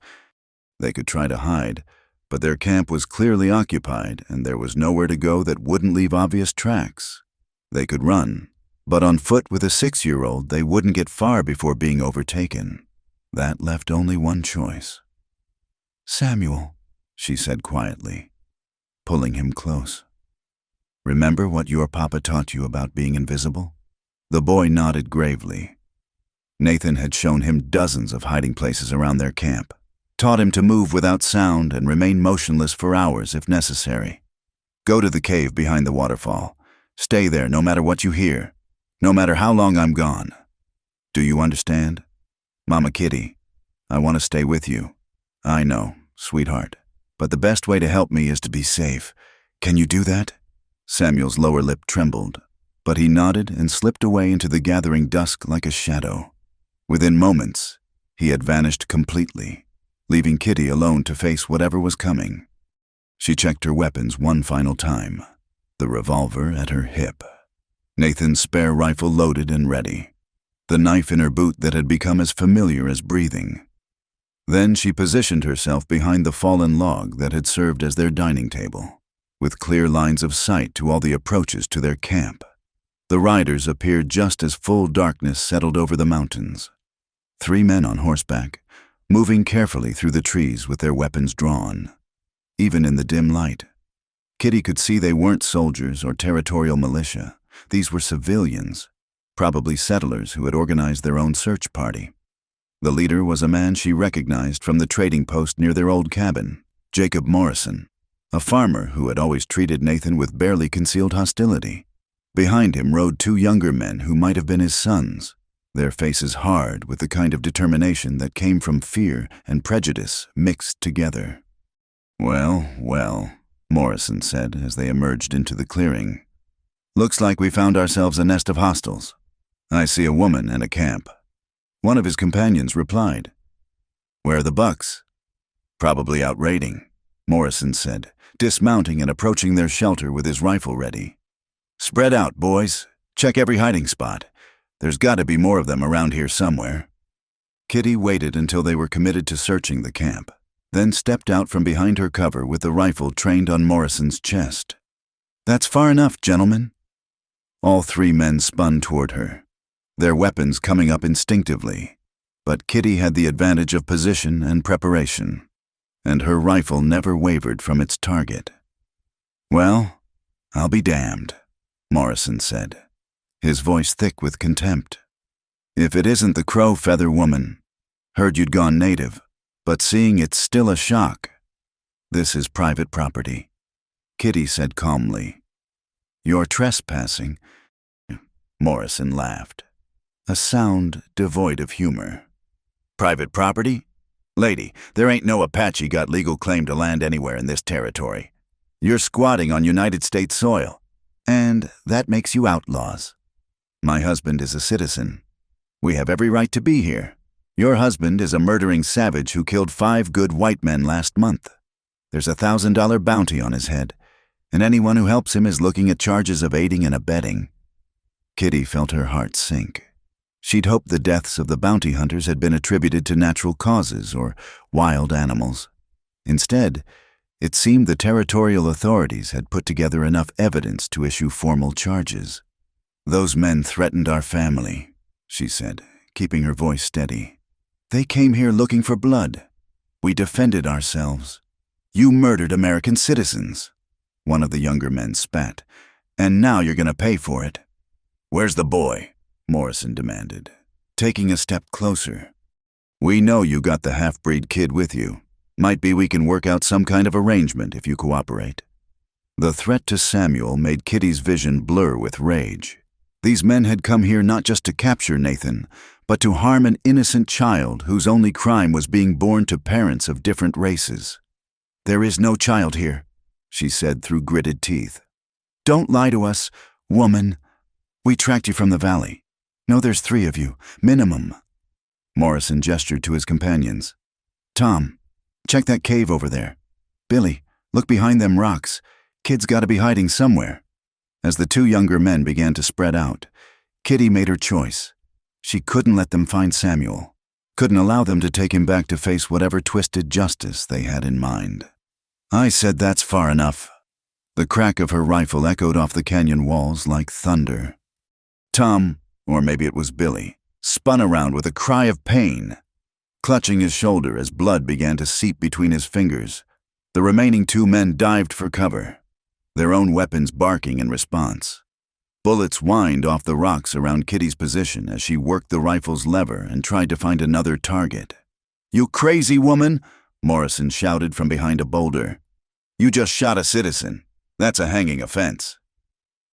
They could try to hide, but their camp was clearly occupied and there was nowhere to go that wouldn't leave obvious tracks. They could run, but on foot with a 6-year-old they wouldn't get far before being overtaken. That left only one choice. "Samuel," she said quietly, pulling him close. "Remember what your papa taught you about being invisible?" The boy nodded gravely, Nathan had shown him dozens of hiding places around their camp, taught him to move without sound and remain motionless for hours if necessary. Go to the cave behind the waterfall. Stay there no matter what you hear, no matter how long I'm gone. Do you understand? Mama Kitty, I want to stay with you. I know, sweetheart, but the best way to help me is to be safe. Can you do that? Samuel's lower lip trembled, but he nodded and slipped away into the gathering dusk like a shadow. Within moments, he had vanished completely, leaving Kitty alone to face whatever was coming. She checked her weapons one final time, the revolver at her hip. Nathan's spare rifle loaded and ready, the knife in her boot that had become as familiar as breathing. Then she positioned herself behind the fallen log that had served as their dining table, with clear lines of sight to all the approaches to their camp. The riders appeared just as full darkness settled over the mountains. 3 men on horseback, moving carefully through the trees with their weapons drawn. Even in the dim light, Kitty could see they weren't soldiers or territorial militia. These were civilians, probably settlers who had organized their own search party. The leader was a man she recognized from the trading post near their old cabin, Jacob Morrison, a farmer who had always treated Nathan with barely concealed hostility. Behind him rode 2 younger men who might have been his sons, their faces hard with the kind of determination that came from fear and prejudice mixed together. Well, well, Morrison said as they emerged into the clearing. Looks like we found ourselves a nest of hostiles. I see a woman and a camp. One of his companions replied. Where are the bucks? Probably out raiding, Morrison said, dismounting and approaching their shelter with his rifle ready. Spread out, boys. Check every hiding spot. There's got to be more of them around here somewhere. Kitty waited until they were committed to searching the camp, then stepped out from behind her cover with the rifle trained on Morrison's chest. That's far enough, gentlemen. All 3 men spun toward her, their weapons coming up instinctively, but Kitty had the advantage of position and preparation, and her rifle never wavered from its target. Well, I'll be damned, Morrison said, his voice thick with contempt. If it isn't the crow feather woman, heard you'd gone native, but seeing it's still a shock. This is private property, Kitty said calmly. You're trespassing, Morrison laughed, a sound devoid of humor. Private property? Lady, there ain't no Apache got legal claim to land anywhere in this territory. You're squatting on United States soil, and that makes you outlaws. My husband is a citizen. We have every right to be here. Your husband is a murdering savage who killed 5 good white men last month. There's a $1,000 bounty on his head, and anyone who helps him is looking at charges of aiding and abetting. Kitty felt her heart sink. She'd hoped the deaths of the bounty hunters had been attributed to natural causes or wild animals. Instead, it seemed the territorial authorities had put together enough evidence to issue formal charges. Those men threatened our family, she said, keeping her voice steady. They came here looking for blood. We defended ourselves. You murdered American citizens. One of the younger men spat. And now you're going to pay for it. Where's the boy? Morrison demanded, taking a step closer. We know you got the half-breed kid with you. Might be we can work out some kind of arrangement if you cooperate. The threat to Samuel made Kitty's vision blur with rage. These men had come here not just to capture Nathan, but to harm an innocent child whose only crime was being born to parents of different races. There is no child here, she said through gritted teeth. Don't lie to us, woman. We tracked you from the valley. No, there's 3 of you, minimum. Morrison gestured to his companions. Tom, check that cave over there. Billy, look behind them rocks. Kid's got to be hiding somewhere. As the 2 younger men began to spread out, Kitty made her choice. She couldn't let them find Samuel, couldn't allow them to take him back to face whatever twisted justice they had in mind. I said that's far enough. The crack of her rifle echoed off the canyon walls like thunder. Tom, or maybe it was Billy, spun around with a cry of pain, clutching his shoulder as blood began to seep between his fingers. The remaining 2 men dived for cover, their own weapons barking in response. Bullets whined off the rocks around Kitty's position as she worked the rifle's lever and tried to find another target. "You crazy woman!" Morrison shouted from behind a boulder. "You just shot a citizen. That's a hanging offense."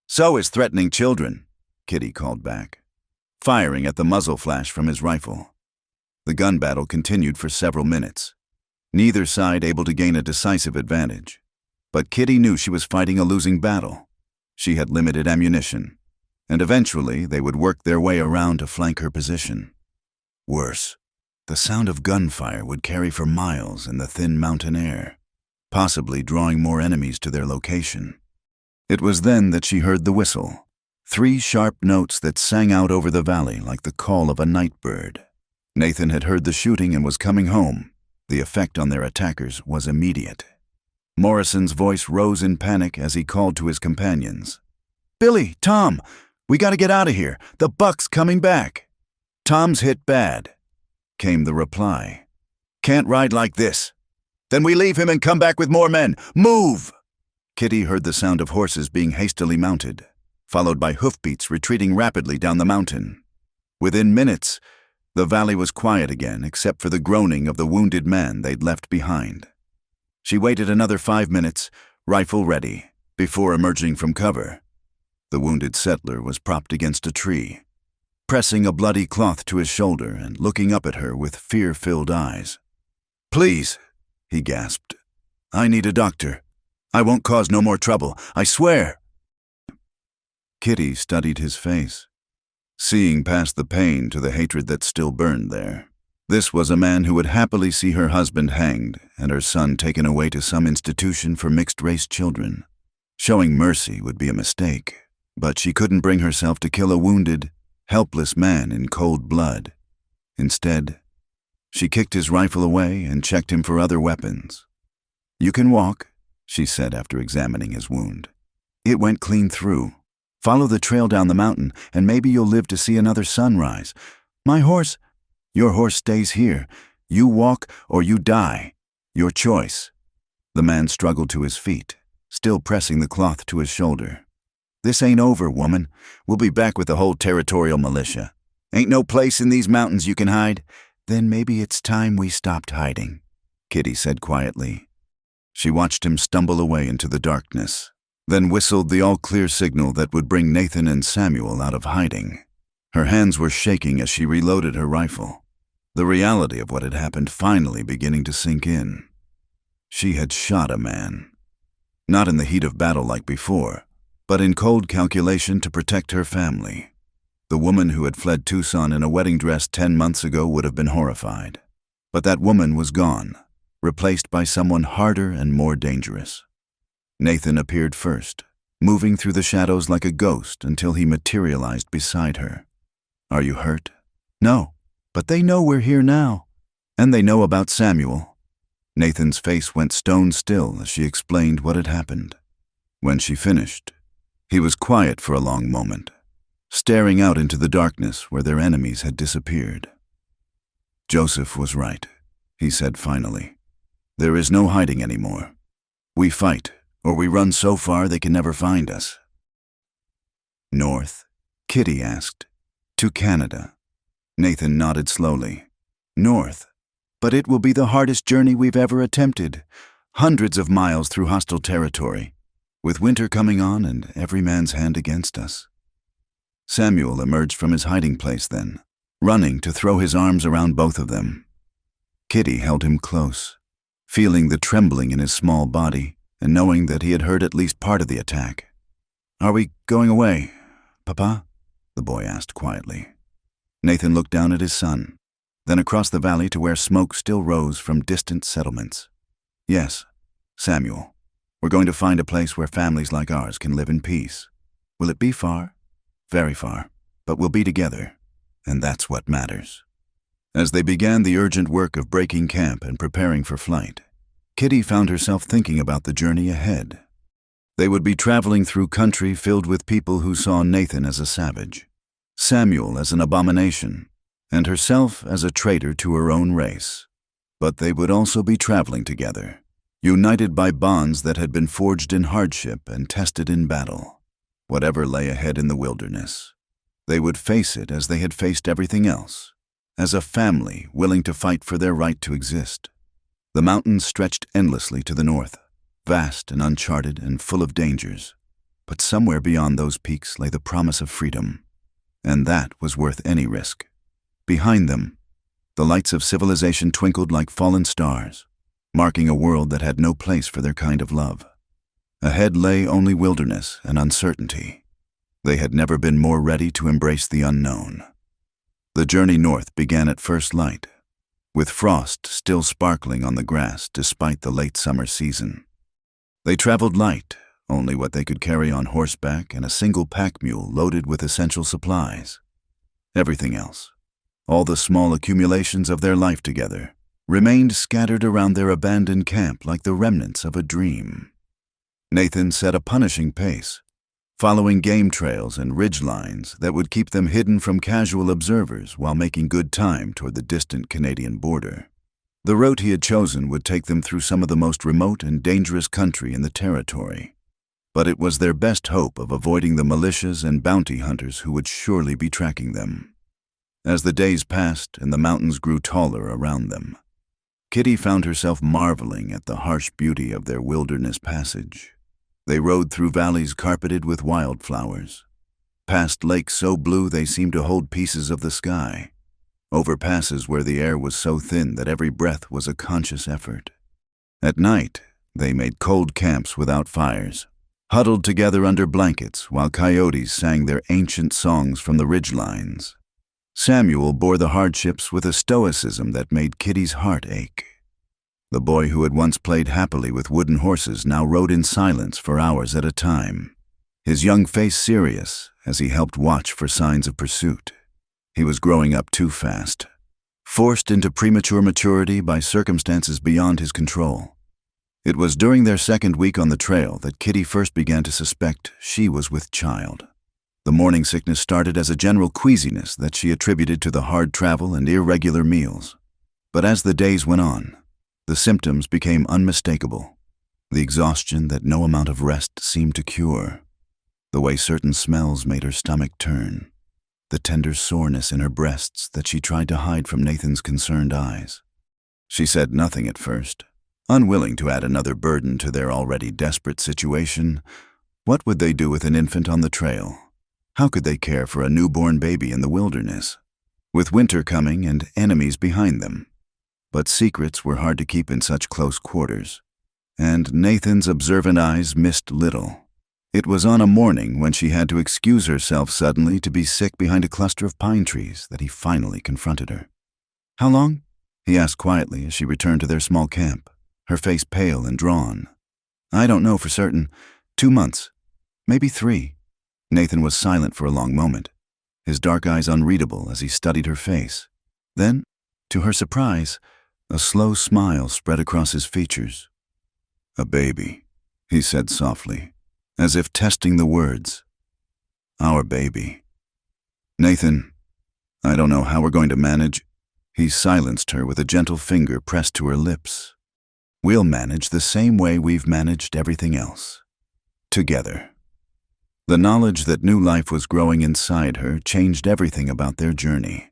"So is threatening children," Kitty called back, firing at the muzzle flash from his rifle. The gun battle continued for several minutes, neither side able to gain a decisive advantage. But Kitty knew she was fighting a losing battle. She had limited ammunition, and eventually they would work their way around to flank her position. Worse, the sound of gunfire would carry for miles in the thin mountain air, possibly drawing more enemies to their location. It was then that she heard the whistle, 3 sharp notes that sang out over the valley like the call of a night bird. Nathan had heard the shooting and was coming home. The effect on their attackers was immediate. Morrison's voice rose in panic as he called to his companions. "Billy, Tom, we gotta get out of here. The buck's coming back." "Tom's hit bad," came the reply. "Can't ride like this." "Then we leave him and come back with more men. Move!" Kitty heard the sound of horses being hastily mounted, followed by hoofbeats retreating rapidly down the mountain. Within minutes, the valley was quiet again except for the groaning of the wounded man they'd left behind. She waited another 5 minutes, rifle ready, before emerging from cover. The wounded settler was propped against a tree, pressing a bloody cloth to his shoulder and looking up at her with fear-filled eyes. "Please," he gasped. "I need a doctor. I won't cause no more trouble, I swear." Kitty studied his face, seeing past the pain to the hatred that still burned there. This was a man who would happily see her husband hanged and her son taken away to some institution for mixed-race children. Showing mercy would be a mistake, but she couldn't bring herself to kill a wounded, helpless man in cold blood. Instead, she kicked his rifle away and checked him for other weapons. "You can walk," she said after examining his wound. "It went clean through. Follow the trail down the mountain, and maybe you'll live to see another sunrise. My horse—" "Your horse stays here. You walk or you die. Your choice." The man struggled to his feet, still pressing the cloth to his shoulder. "This ain't over, woman. We'll be back with the whole territorial militia. Ain't no place in these mountains you can hide." "Then maybe it's time we stopped hiding," Kitty said quietly. She watched him stumble away into the darkness, then whistled the all-clear signal that would bring Nathan and Samuel out of hiding. Her hands were shaking as she reloaded her rifle, the reality of what had happened finally beginning to sink in. She had shot a man. Not in the heat of battle like before, but in cold calculation to protect her family. The woman who had fled Tucson in a wedding dress 10 months ago would have been horrified. But that woman was gone, replaced by someone harder and more dangerous. Nathan appeared first, moving through the shadows like a ghost until he materialized beside her. "Are you hurt?" "No, but they know we're here now. And they know about Samuel." Nathan's face went stone still as she explained what had happened. When she finished, he was quiet for a long moment, staring out into the darkness where their enemies had disappeared. "Joseph was right," he said finally. "There is no hiding anymore. We fight, or we run so far they can never find us." "North?" Kitty asked. "To Canada." Nathan nodded slowly. "North. But it will be the hardest journey we've ever attempted. Hundreds of miles through hostile territory, with winter coming on and every man's hand against us." Samuel emerged from his hiding place then, running to throw his arms around both of them. Kitty held him close, feeling the trembling in his small body and knowing that he had heard at least part of the attack. "Are we going away, Papa?" the boy asked quietly. Nathan looked down at his son, then across the valley to where smoke still rose from distant settlements. "Yes, Samuel. We're going to find a place where families like ours can live in peace. Will it be far? Very far. But we'll be together, and that's what matters." As they began the urgent work of breaking camp and preparing for flight, Kitty found herself thinking about the journey ahead. They would be traveling through country filled with people who saw Nathan as a savage, Samuel as an abomination, and herself as a traitor to her own race. But they would also be traveling together, united by bonds that had been forged in hardship and tested in battle. whatever lay ahead in the wilderness. They would face it as they had faced everything else, as a family willing to fight for their right to exist. The mountains stretched endlessly to the north, vast and uncharted and full of dangers. But somewhere beyond those peaks lay the promise of freedom, and that was worth any risk. Behind them, the lights of civilization twinkled like fallen stars, marking a world that had no place for their kind of love. Ahead lay only wilderness and uncertainty. They had never been more ready to embrace the unknown. The journey north began at first light, with frost still sparkling on the grass despite the late summer season. They traveled light, only what they could carry on horseback and a single pack mule loaded with essential supplies. Everything else, all the small accumulations of their life together, remained scattered around their abandoned camp like the remnants of a dream. Nathan set a punishing pace, following game trails and ridge lines that would keep them hidden from casual observers while making good time toward the distant Canadian border. The route he had chosen would take them through some of the most remote and dangerous country in the territory, but it was their best hope of avoiding the militias and bounty hunters who would surely be tracking them. As the days passed and the mountains grew taller around them, Kitty found herself marveling at the harsh beauty of their wilderness passage. They rode through valleys carpeted with wildflowers, past lakes so blue they seemed to hold pieces of the sky, over passes where the air was so thin that every breath was a conscious effort. At night, they made cold camps without fires, huddled together under blankets while coyotes sang their ancient songs from the ridgelines. Samuel bore the hardships with a stoicism that made Kitty's heart ache. The boy who had once played happily with wooden horses now rode in silence for hours at a time, his young face serious as he helped watch for signs of pursuit. He was growing up too fast, forced into premature maturity by circumstances beyond his control. It was during their second week on the trail that Kitty first began to suspect she was with child. The morning sickness started as a general queasiness that she attributed to the hard travel and irregular meals. But as the days went on, the symptoms became unmistakable. The exhaustion that no amount of rest seemed to cure, the way certain smells made her stomach turn, the tender soreness in her breasts that she tried to hide from Nathan's concerned eyes. She said nothing at first, unwilling to add another burden to their already desperate situation. What would they do with an infant on the trail? How could they care for a newborn baby in the wilderness, with winter coming and enemies behind them? But secrets were hard to keep in such close quarters, and Nathan's observant eyes missed little. It was on a morning when she had to excuse herself suddenly to be sick behind a cluster of pine trees that he finally confronted her. "How long?" he asked quietly as she returned to their small camp, her face pale and drawn. "I don't know for certain. 2 months. Maybe 3. Nathan was silent for a long moment, his dark eyes unreadable as he studied her face. Then, to her surprise, a slow smile spread across his features. "A baby," he said softly, as if testing the words. "Our baby. Nathan, I don't know how we're going to manage." He silenced her with a gentle finger pressed to her lips. "We'll manage the same way we've managed everything else. Together." The knowledge that new life was growing inside her changed everything about their journey.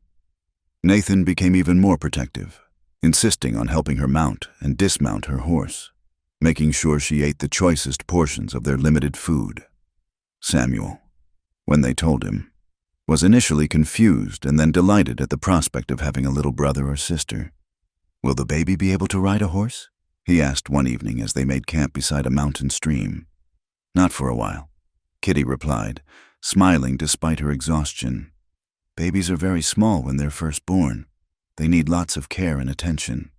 Nathan became even more protective, insisting on helping her mount and dismount her horse, making sure she ate the choicest portions of their limited food. Samuel, when they told him, was initially confused and then delighted at the prospect of having a little brother or sister. "Will the baby be able to ride a horse?" he asked one evening as they made camp beside a mountain stream. "Not for a while," Kitty replied, smiling despite her exhaustion. "Babies are very small when they're first born. They need lots of care and attention."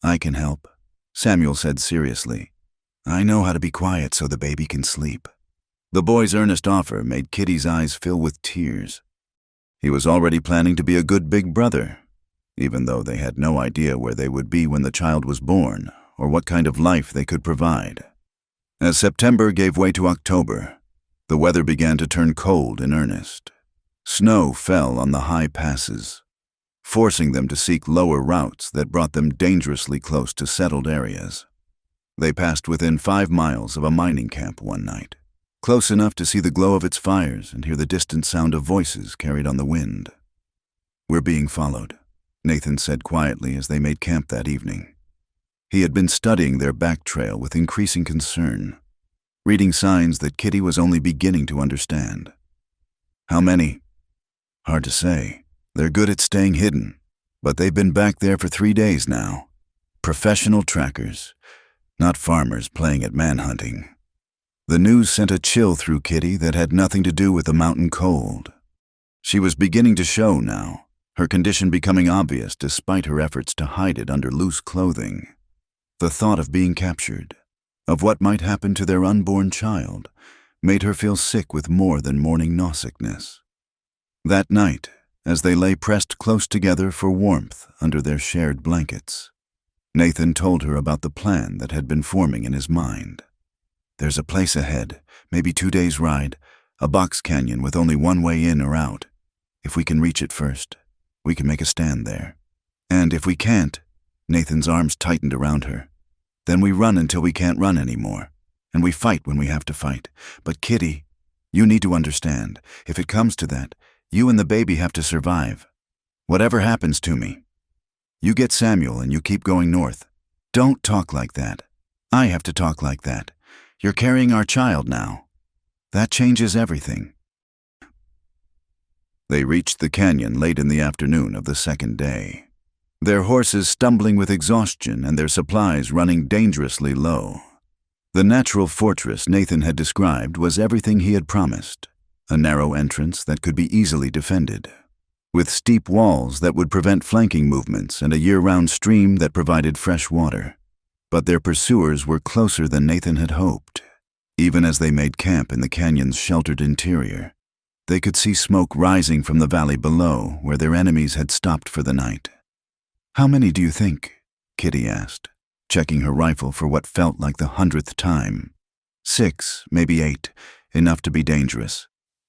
"I can help," Samuel said seriously. "I know how to be quiet so the baby can sleep." The boy's earnest offer made Kitty's eyes fill with tears. He was already planning to be a good big brother, even though they had no idea where they would be when the child was born or what kind of life they could provide. As September gave way to October, the weather began to turn cold in earnest. Snow fell on the high passes, forcing them to seek lower routes that brought them dangerously close to settled areas. They passed within 5 miles of a mining camp one night, close enough to see the glow of its fires and hear the distant sound of voices carried on the wind. "We're being followed," Nathan said quietly as they made camp that evening. He had been studying their back trail with increasing concern, reading signs that Kitty was only beginning to understand. "How many?" "Hard to say. They're good at staying hidden, but they've been back there for 3 days now. Professional trackers, not farmers playing at manhunting." The news sent a chill through Kitty that had nothing to do with the mountain cold. She was beginning to show now, her condition becoming obvious despite her efforts to hide it under loose clothing. The thought of being captured, of what might happen to their unborn child, made her feel sick with more than morning nausicness. That night, as they lay pressed close together for warmth under their shared blankets, Nathan told her about the plan that had been forming in his mind. "There's a place ahead, maybe 2 days' ride, a box canyon with only one way in or out. If we can reach it first, we can make a stand there. And if we can't," Nathan's arms tightened around her, "then we run until we can't run anymore, and we fight when we have to fight. But Kitty, you need to understand, if it comes to that, you and the baby have to survive. Whatever happens to me. You get Samuel and you keep going north. Don't talk like that. I have to talk like that. You're carrying our child now. That changes everything." They reached the canyon late in the afternoon of the second day, their horses stumbling with exhaustion and their supplies running dangerously low. The natural fortress Nathan had described was everything he had promised, a narrow entrance that could be easily defended, with steep walls that would prevent flanking movements and a year-round stream that provided fresh water. But their pursuers were closer than Nathan had hoped. Even as they made camp in the canyon's sheltered interior, they could see smoke rising from the valley below where their enemies had stopped for the night. "How many do you think?" Kitty asked, checking her rifle for what felt like the 100th time. 6, maybe 8, enough to be dangerous.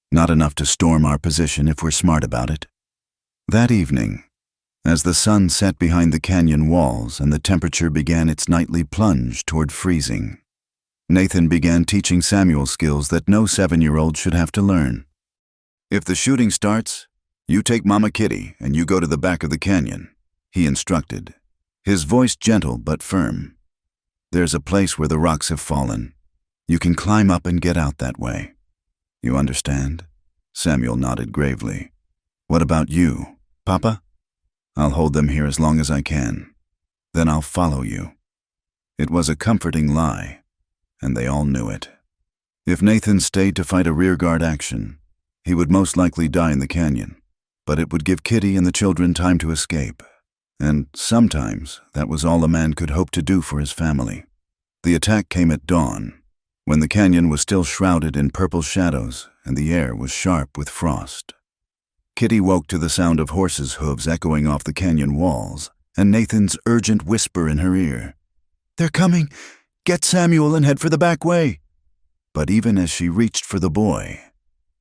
Not enough to storm our position if we're smart about it. That evening, as the sun set behind the canyon walls and the temperature began its nightly plunge toward freezing, Nathan began teaching Samuel skills that no 7-year-old should have to learn. "If the shooting starts, you take Mama Kitty and you go to the back of the canyon," he instructed, his voice gentle but firm. "There's a place where the rocks have fallen. You can climb up and get out that way. You understand?" Samuel nodded gravely. "What about you, Papa?" "I'll hold them here as long as I can. Then I'll follow you." It was a comforting lie, and they all knew it. If Nathan stayed to fight a rearguard action, he would most likely die in the canyon, but it would give Kitty and the children time to escape, and sometimes that was all a man could hope to do for his family. The attack came at dawn, when the canyon was still shrouded in purple shadows and the air was sharp with frost. Kitty woke to the sound of horses' hooves echoing off the canyon walls, and Nathan's urgent whisper in her ear. "They're coming! Get Samuel and head for the back way!" But even as she reached for the boy,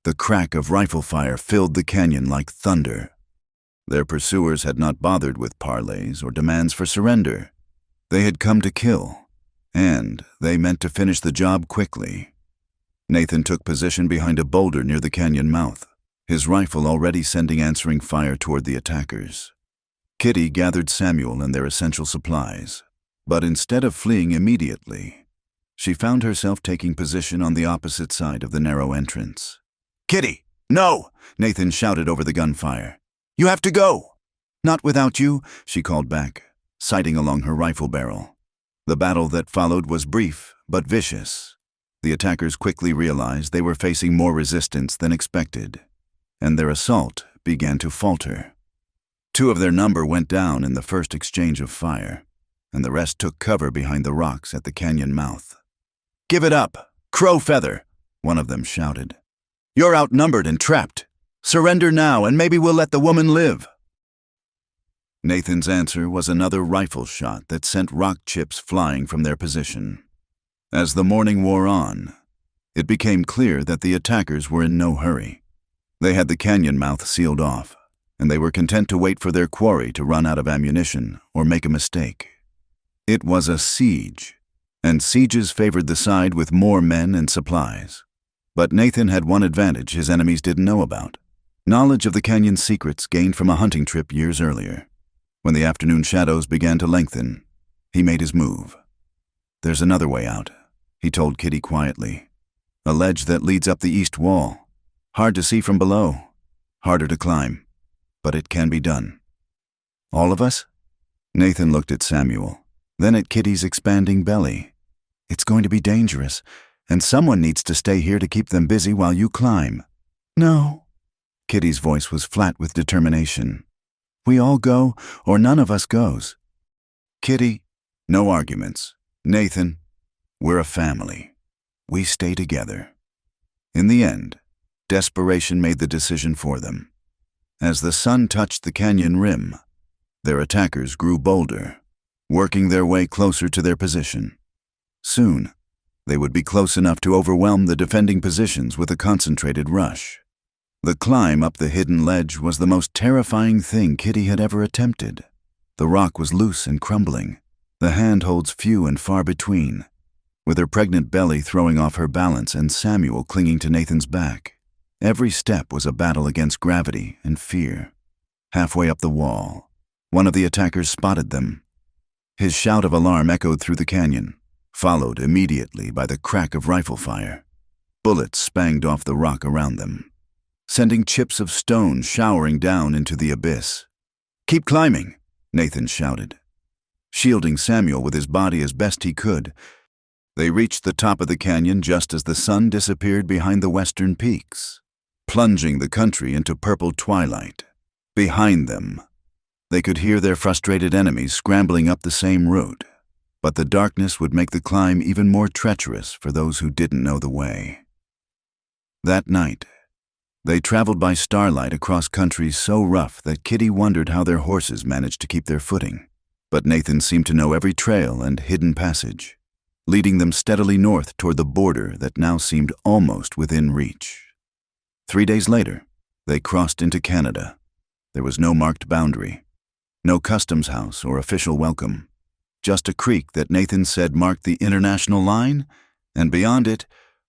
the crack of rifle fire filled the canyon like thunder. Their pursuers had not bothered with parleys or demands for surrender. They had come to kill, and they meant to finish the job quickly. Nathan took position behind a boulder near the canyon mouth, his rifle already sending answering fire toward the attackers. Kitty gathered Samuel and their essential supplies, but instead of fleeing immediately, she found herself taking position on the opposite side of the narrow entrance. "Kitty, no!" Nathan shouted over the gunfire. "You have to go!" "Not without you," she called back, sighting along her rifle barrel. The battle that followed was brief but vicious. The attackers quickly realized they were facing more resistance than expected, and their assault began to falter. 2 of their number went down in the first exchange of fire, and the rest took cover behind the rocks at the canyon mouth. "Give it up, Crow Feather," one of them shouted. "You're outnumbered and trapped. Surrender now, and maybe we'll let the woman live." Nathan's answer was another rifle shot that sent rock chips flying from their position. As the morning wore on, it became clear that the attackers were in no hurry. They had the canyon mouth sealed off, and they were content to wait for their quarry to run out of ammunition or make a mistake. It was a siege, and sieges favored the side with more men and supplies. But Nathan had one advantage his enemies didn't know about: knowledge of the canyon's secrets gained from a hunting trip years earlier. When the afternoon shadows began to lengthen, he made his move. "There's another way out," he told Kitty quietly. "A ledge that leads up the east wall. Hard to see from below, harder to climb, but it can be done." "All of us?" Nathan looked at Samuel, then at Kitty's expanding belly. "It's going to be dangerous, and someone needs to stay here to keep them busy while you climb." "No." Kitty's voice was flat with determination. "We all go, or none of us goes." "Kitty, no arguments. Nathan, we're a family. We stay together." In the end, desperation made the decision for them. As the sun touched the canyon rim, their attackers grew bolder, working their way closer to their position. Soon, they would be close enough to overwhelm the defending positions with a concentrated rush. The climb up the hidden ledge was the most terrifying thing Kitty had ever attempted. The rock was loose and crumbling, the handholds few and far between, with her pregnant belly throwing off her balance and Samuel clinging to Nathan's back. Every step was a battle against gravity and fear. Halfway up the wall, one of the attackers spotted them. His shout of alarm echoed through the canyon, followed immediately by the crack of rifle fire. Bullets spanged off the rock around them, sending chips of stone showering down into the abyss. "Keep climbing," Nathan shouted, shielding Samuel with his body as best he could. They reached the top of the canyon just as the sun disappeared behind the western peaks, plunging the country into purple twilight. Behind them, they could hear their frustrated enemies scrambling up the same route, but the darkness would make the climb even more treacherous for those who didn't know the way. That night, they traveled by starlight across country so rough that Kitty wondered how their horses managed to keep their footing. But Nathan seemed to know every trail and hidden passage, leading them steadily north toward the border that now seemed almost within reach. 3 days later, they crossed into Canada. There was no marked boundary, no customs house or official welcome, just a creek that Nathan said marked the international line, and beyond it,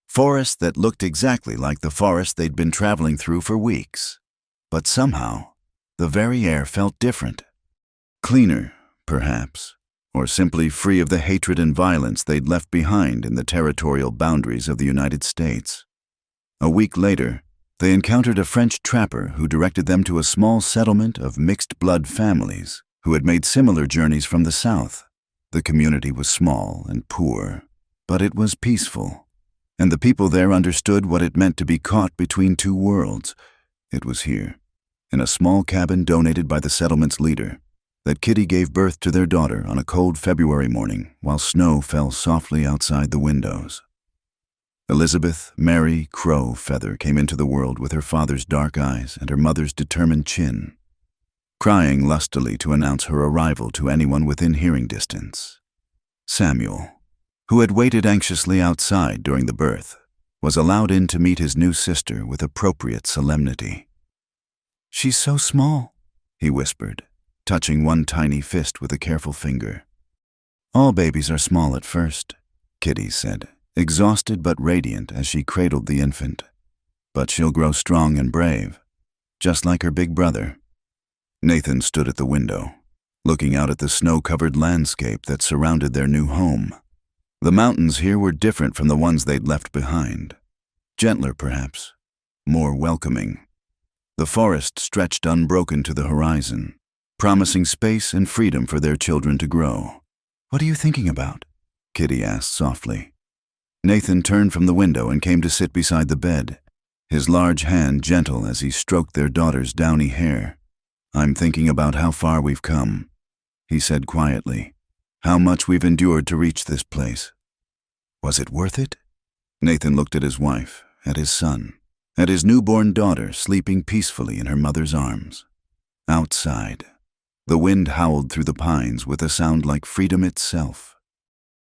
forests that looked exactly like the forest they'd been traveling through for weeks. But somehow, the very air felt different. Cleaner, perhaps, or simply free of the hatred and violence they'd left behind in the territorial boundaries of the United States. A week later, they encountered a French trapper who directed them to a small settlement of mixed-blood families who had made similar journeys from the south. The community was small and poor, but it was peaceful, and the people there understood what it meant to be caught between two worlds. It was here, in a small cabin donated by the settlement's leader, that Kitty gave birth to their daughter on a cold February morning while snow fell softly outside the windows. Elizabeth Mary Crow Feather came into the world with her father's dark eyes and her mother's determined chin, crying lustily to announce her arrival to anyone within hearing distance. Samuel, who had waited anxiously outside during the birth, was allowed in to meet his new sister with appropriate solemnity. "She's so small," he whispered, touching one tiny fist with a careful finger. "All babies are small at first," Kitty said, exhausted but radiant as she cradled the infant. "But she'll grow strong and brave, just like her big brother." Nathan stood at the window, looking out at the snow-covered landscape that surrounded their new home. The mountains here were different from the ones they'd left behind. Gentler, perhaps, more welcoming. The forest stretched unbroken to the horizon, promising space and freedom for their children to grow. "What are you thinking about?" Kitty asked softly. Nathan turned from the window and came to sit beside the bed, his large hand gentle as he stroked their daughter's downy hair. "I'm thinking about how far we've come," he said quietly. "How much we've endured to reach this place. Was it worth it?" Nathan looked at his wife, at his son, at his newborn daughter sleeping peacefully in her mother's arms. Outside, the wind howled through the pines with a sound like freedom itself.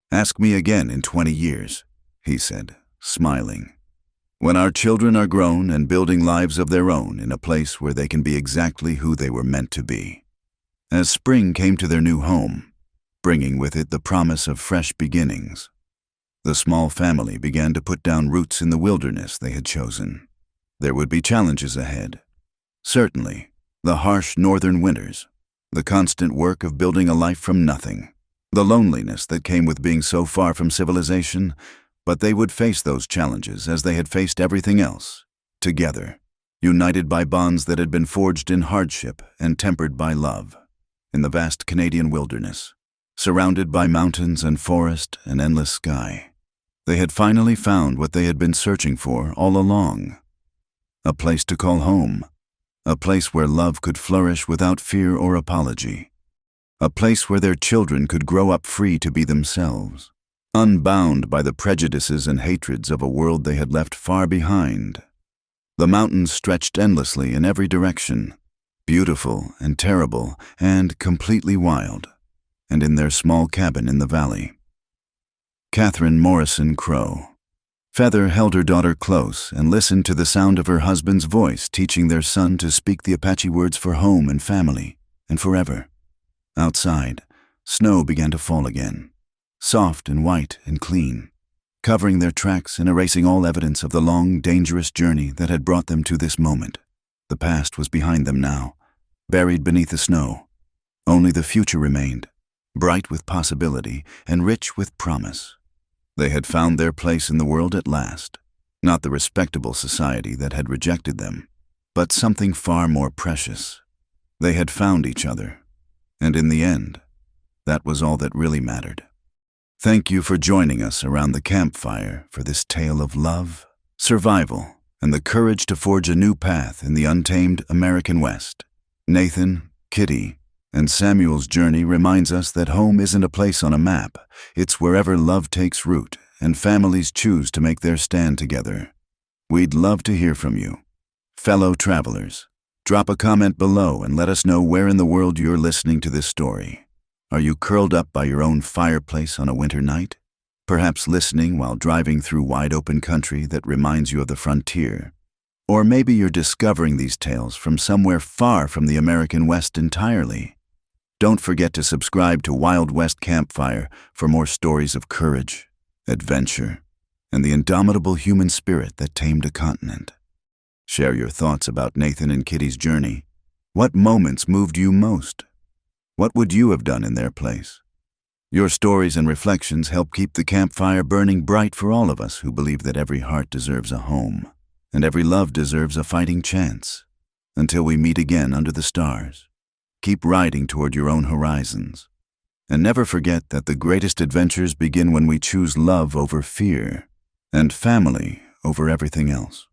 "Ask me again in 20 years, he said, smiling. "When our children are grown and building lives of their own in a place where they can be exactly who they were meant to be." As spring came to their new home, bringing with it the promise of fresh beginnings, The small family began to put down roots in the wilderness they had chosen. There would be challenges ahead. Certainly, the harsh northern winters, the constant work of building a life from nothing, the loneliness that came with being so far from civilization, but they would face those challenges as they had faced everything else, together, united by bonds that had been forged in hardship and tempered by love, in the vast Canadian wilderness, surrounded by mountains and forest and endless sky. They had finally found what they had been searching for all along. A place to call home. A place where love could flourish without fear or apology. A place where their children could grow up free to be themselves, unbound by the prejudices and hatreds of a world they had left far behind. The mountains stretched endlessly in every direction, beautiful and terrible and completely wild, and in their small cabin in the valley. Catherine Morrison Crow. Feather held her daughter close and listened to the sound of her husband's voice teaching their son to speak the Apache words for home and family and forever. Outside, snow began to fall again, soft and white and clean, covering their tracks and erasing all evidence of the long, dangerous journey that had brought them to this moment. The past was behind them now, buried beneath the snow. Only the future remained, bright with possibility and rich with promise. They had found their place in the world at last, not the respectable society that had rejected them, but something far more precious. They had found each other, and in the end, that was all that really mattered. Thank you for joining us around the campfire for this tale of love, survival, and the courage to forge a new path in the untamed American West. Nathan, Kitty, and Samuel's journey reminds us that home isn't a place on a map. It's wherever love takes root and families choose to make their stand together. We'd love to hear from you. Fellow travelers, drop a comment below and let us know where in the world you're listening to this story. Are you curled up by your own fireplace on a winter night? Perhaps listening while driving through wide-open country that reminds you of the frontier? Or maybe you're discovering these tales from somewhere far from the American West entirely. Don't forget to subscribe to Wild West Campfire for more stories of courage, adventure, and the indomitable human spirit that tamed a continent. Share your thoughts about Nathan and Kitty's journey. What moments moved you most? What would you have done in their place? Your stories and reflections help keep the campfire burning bright for all of us who believe that every heart deserves a home, and every love deserves a fighting chance. Until we meet again under the stars, keep riding toward your own horizons. And never forget that the greatest adventures begin when we choose love over fear and family over everything else.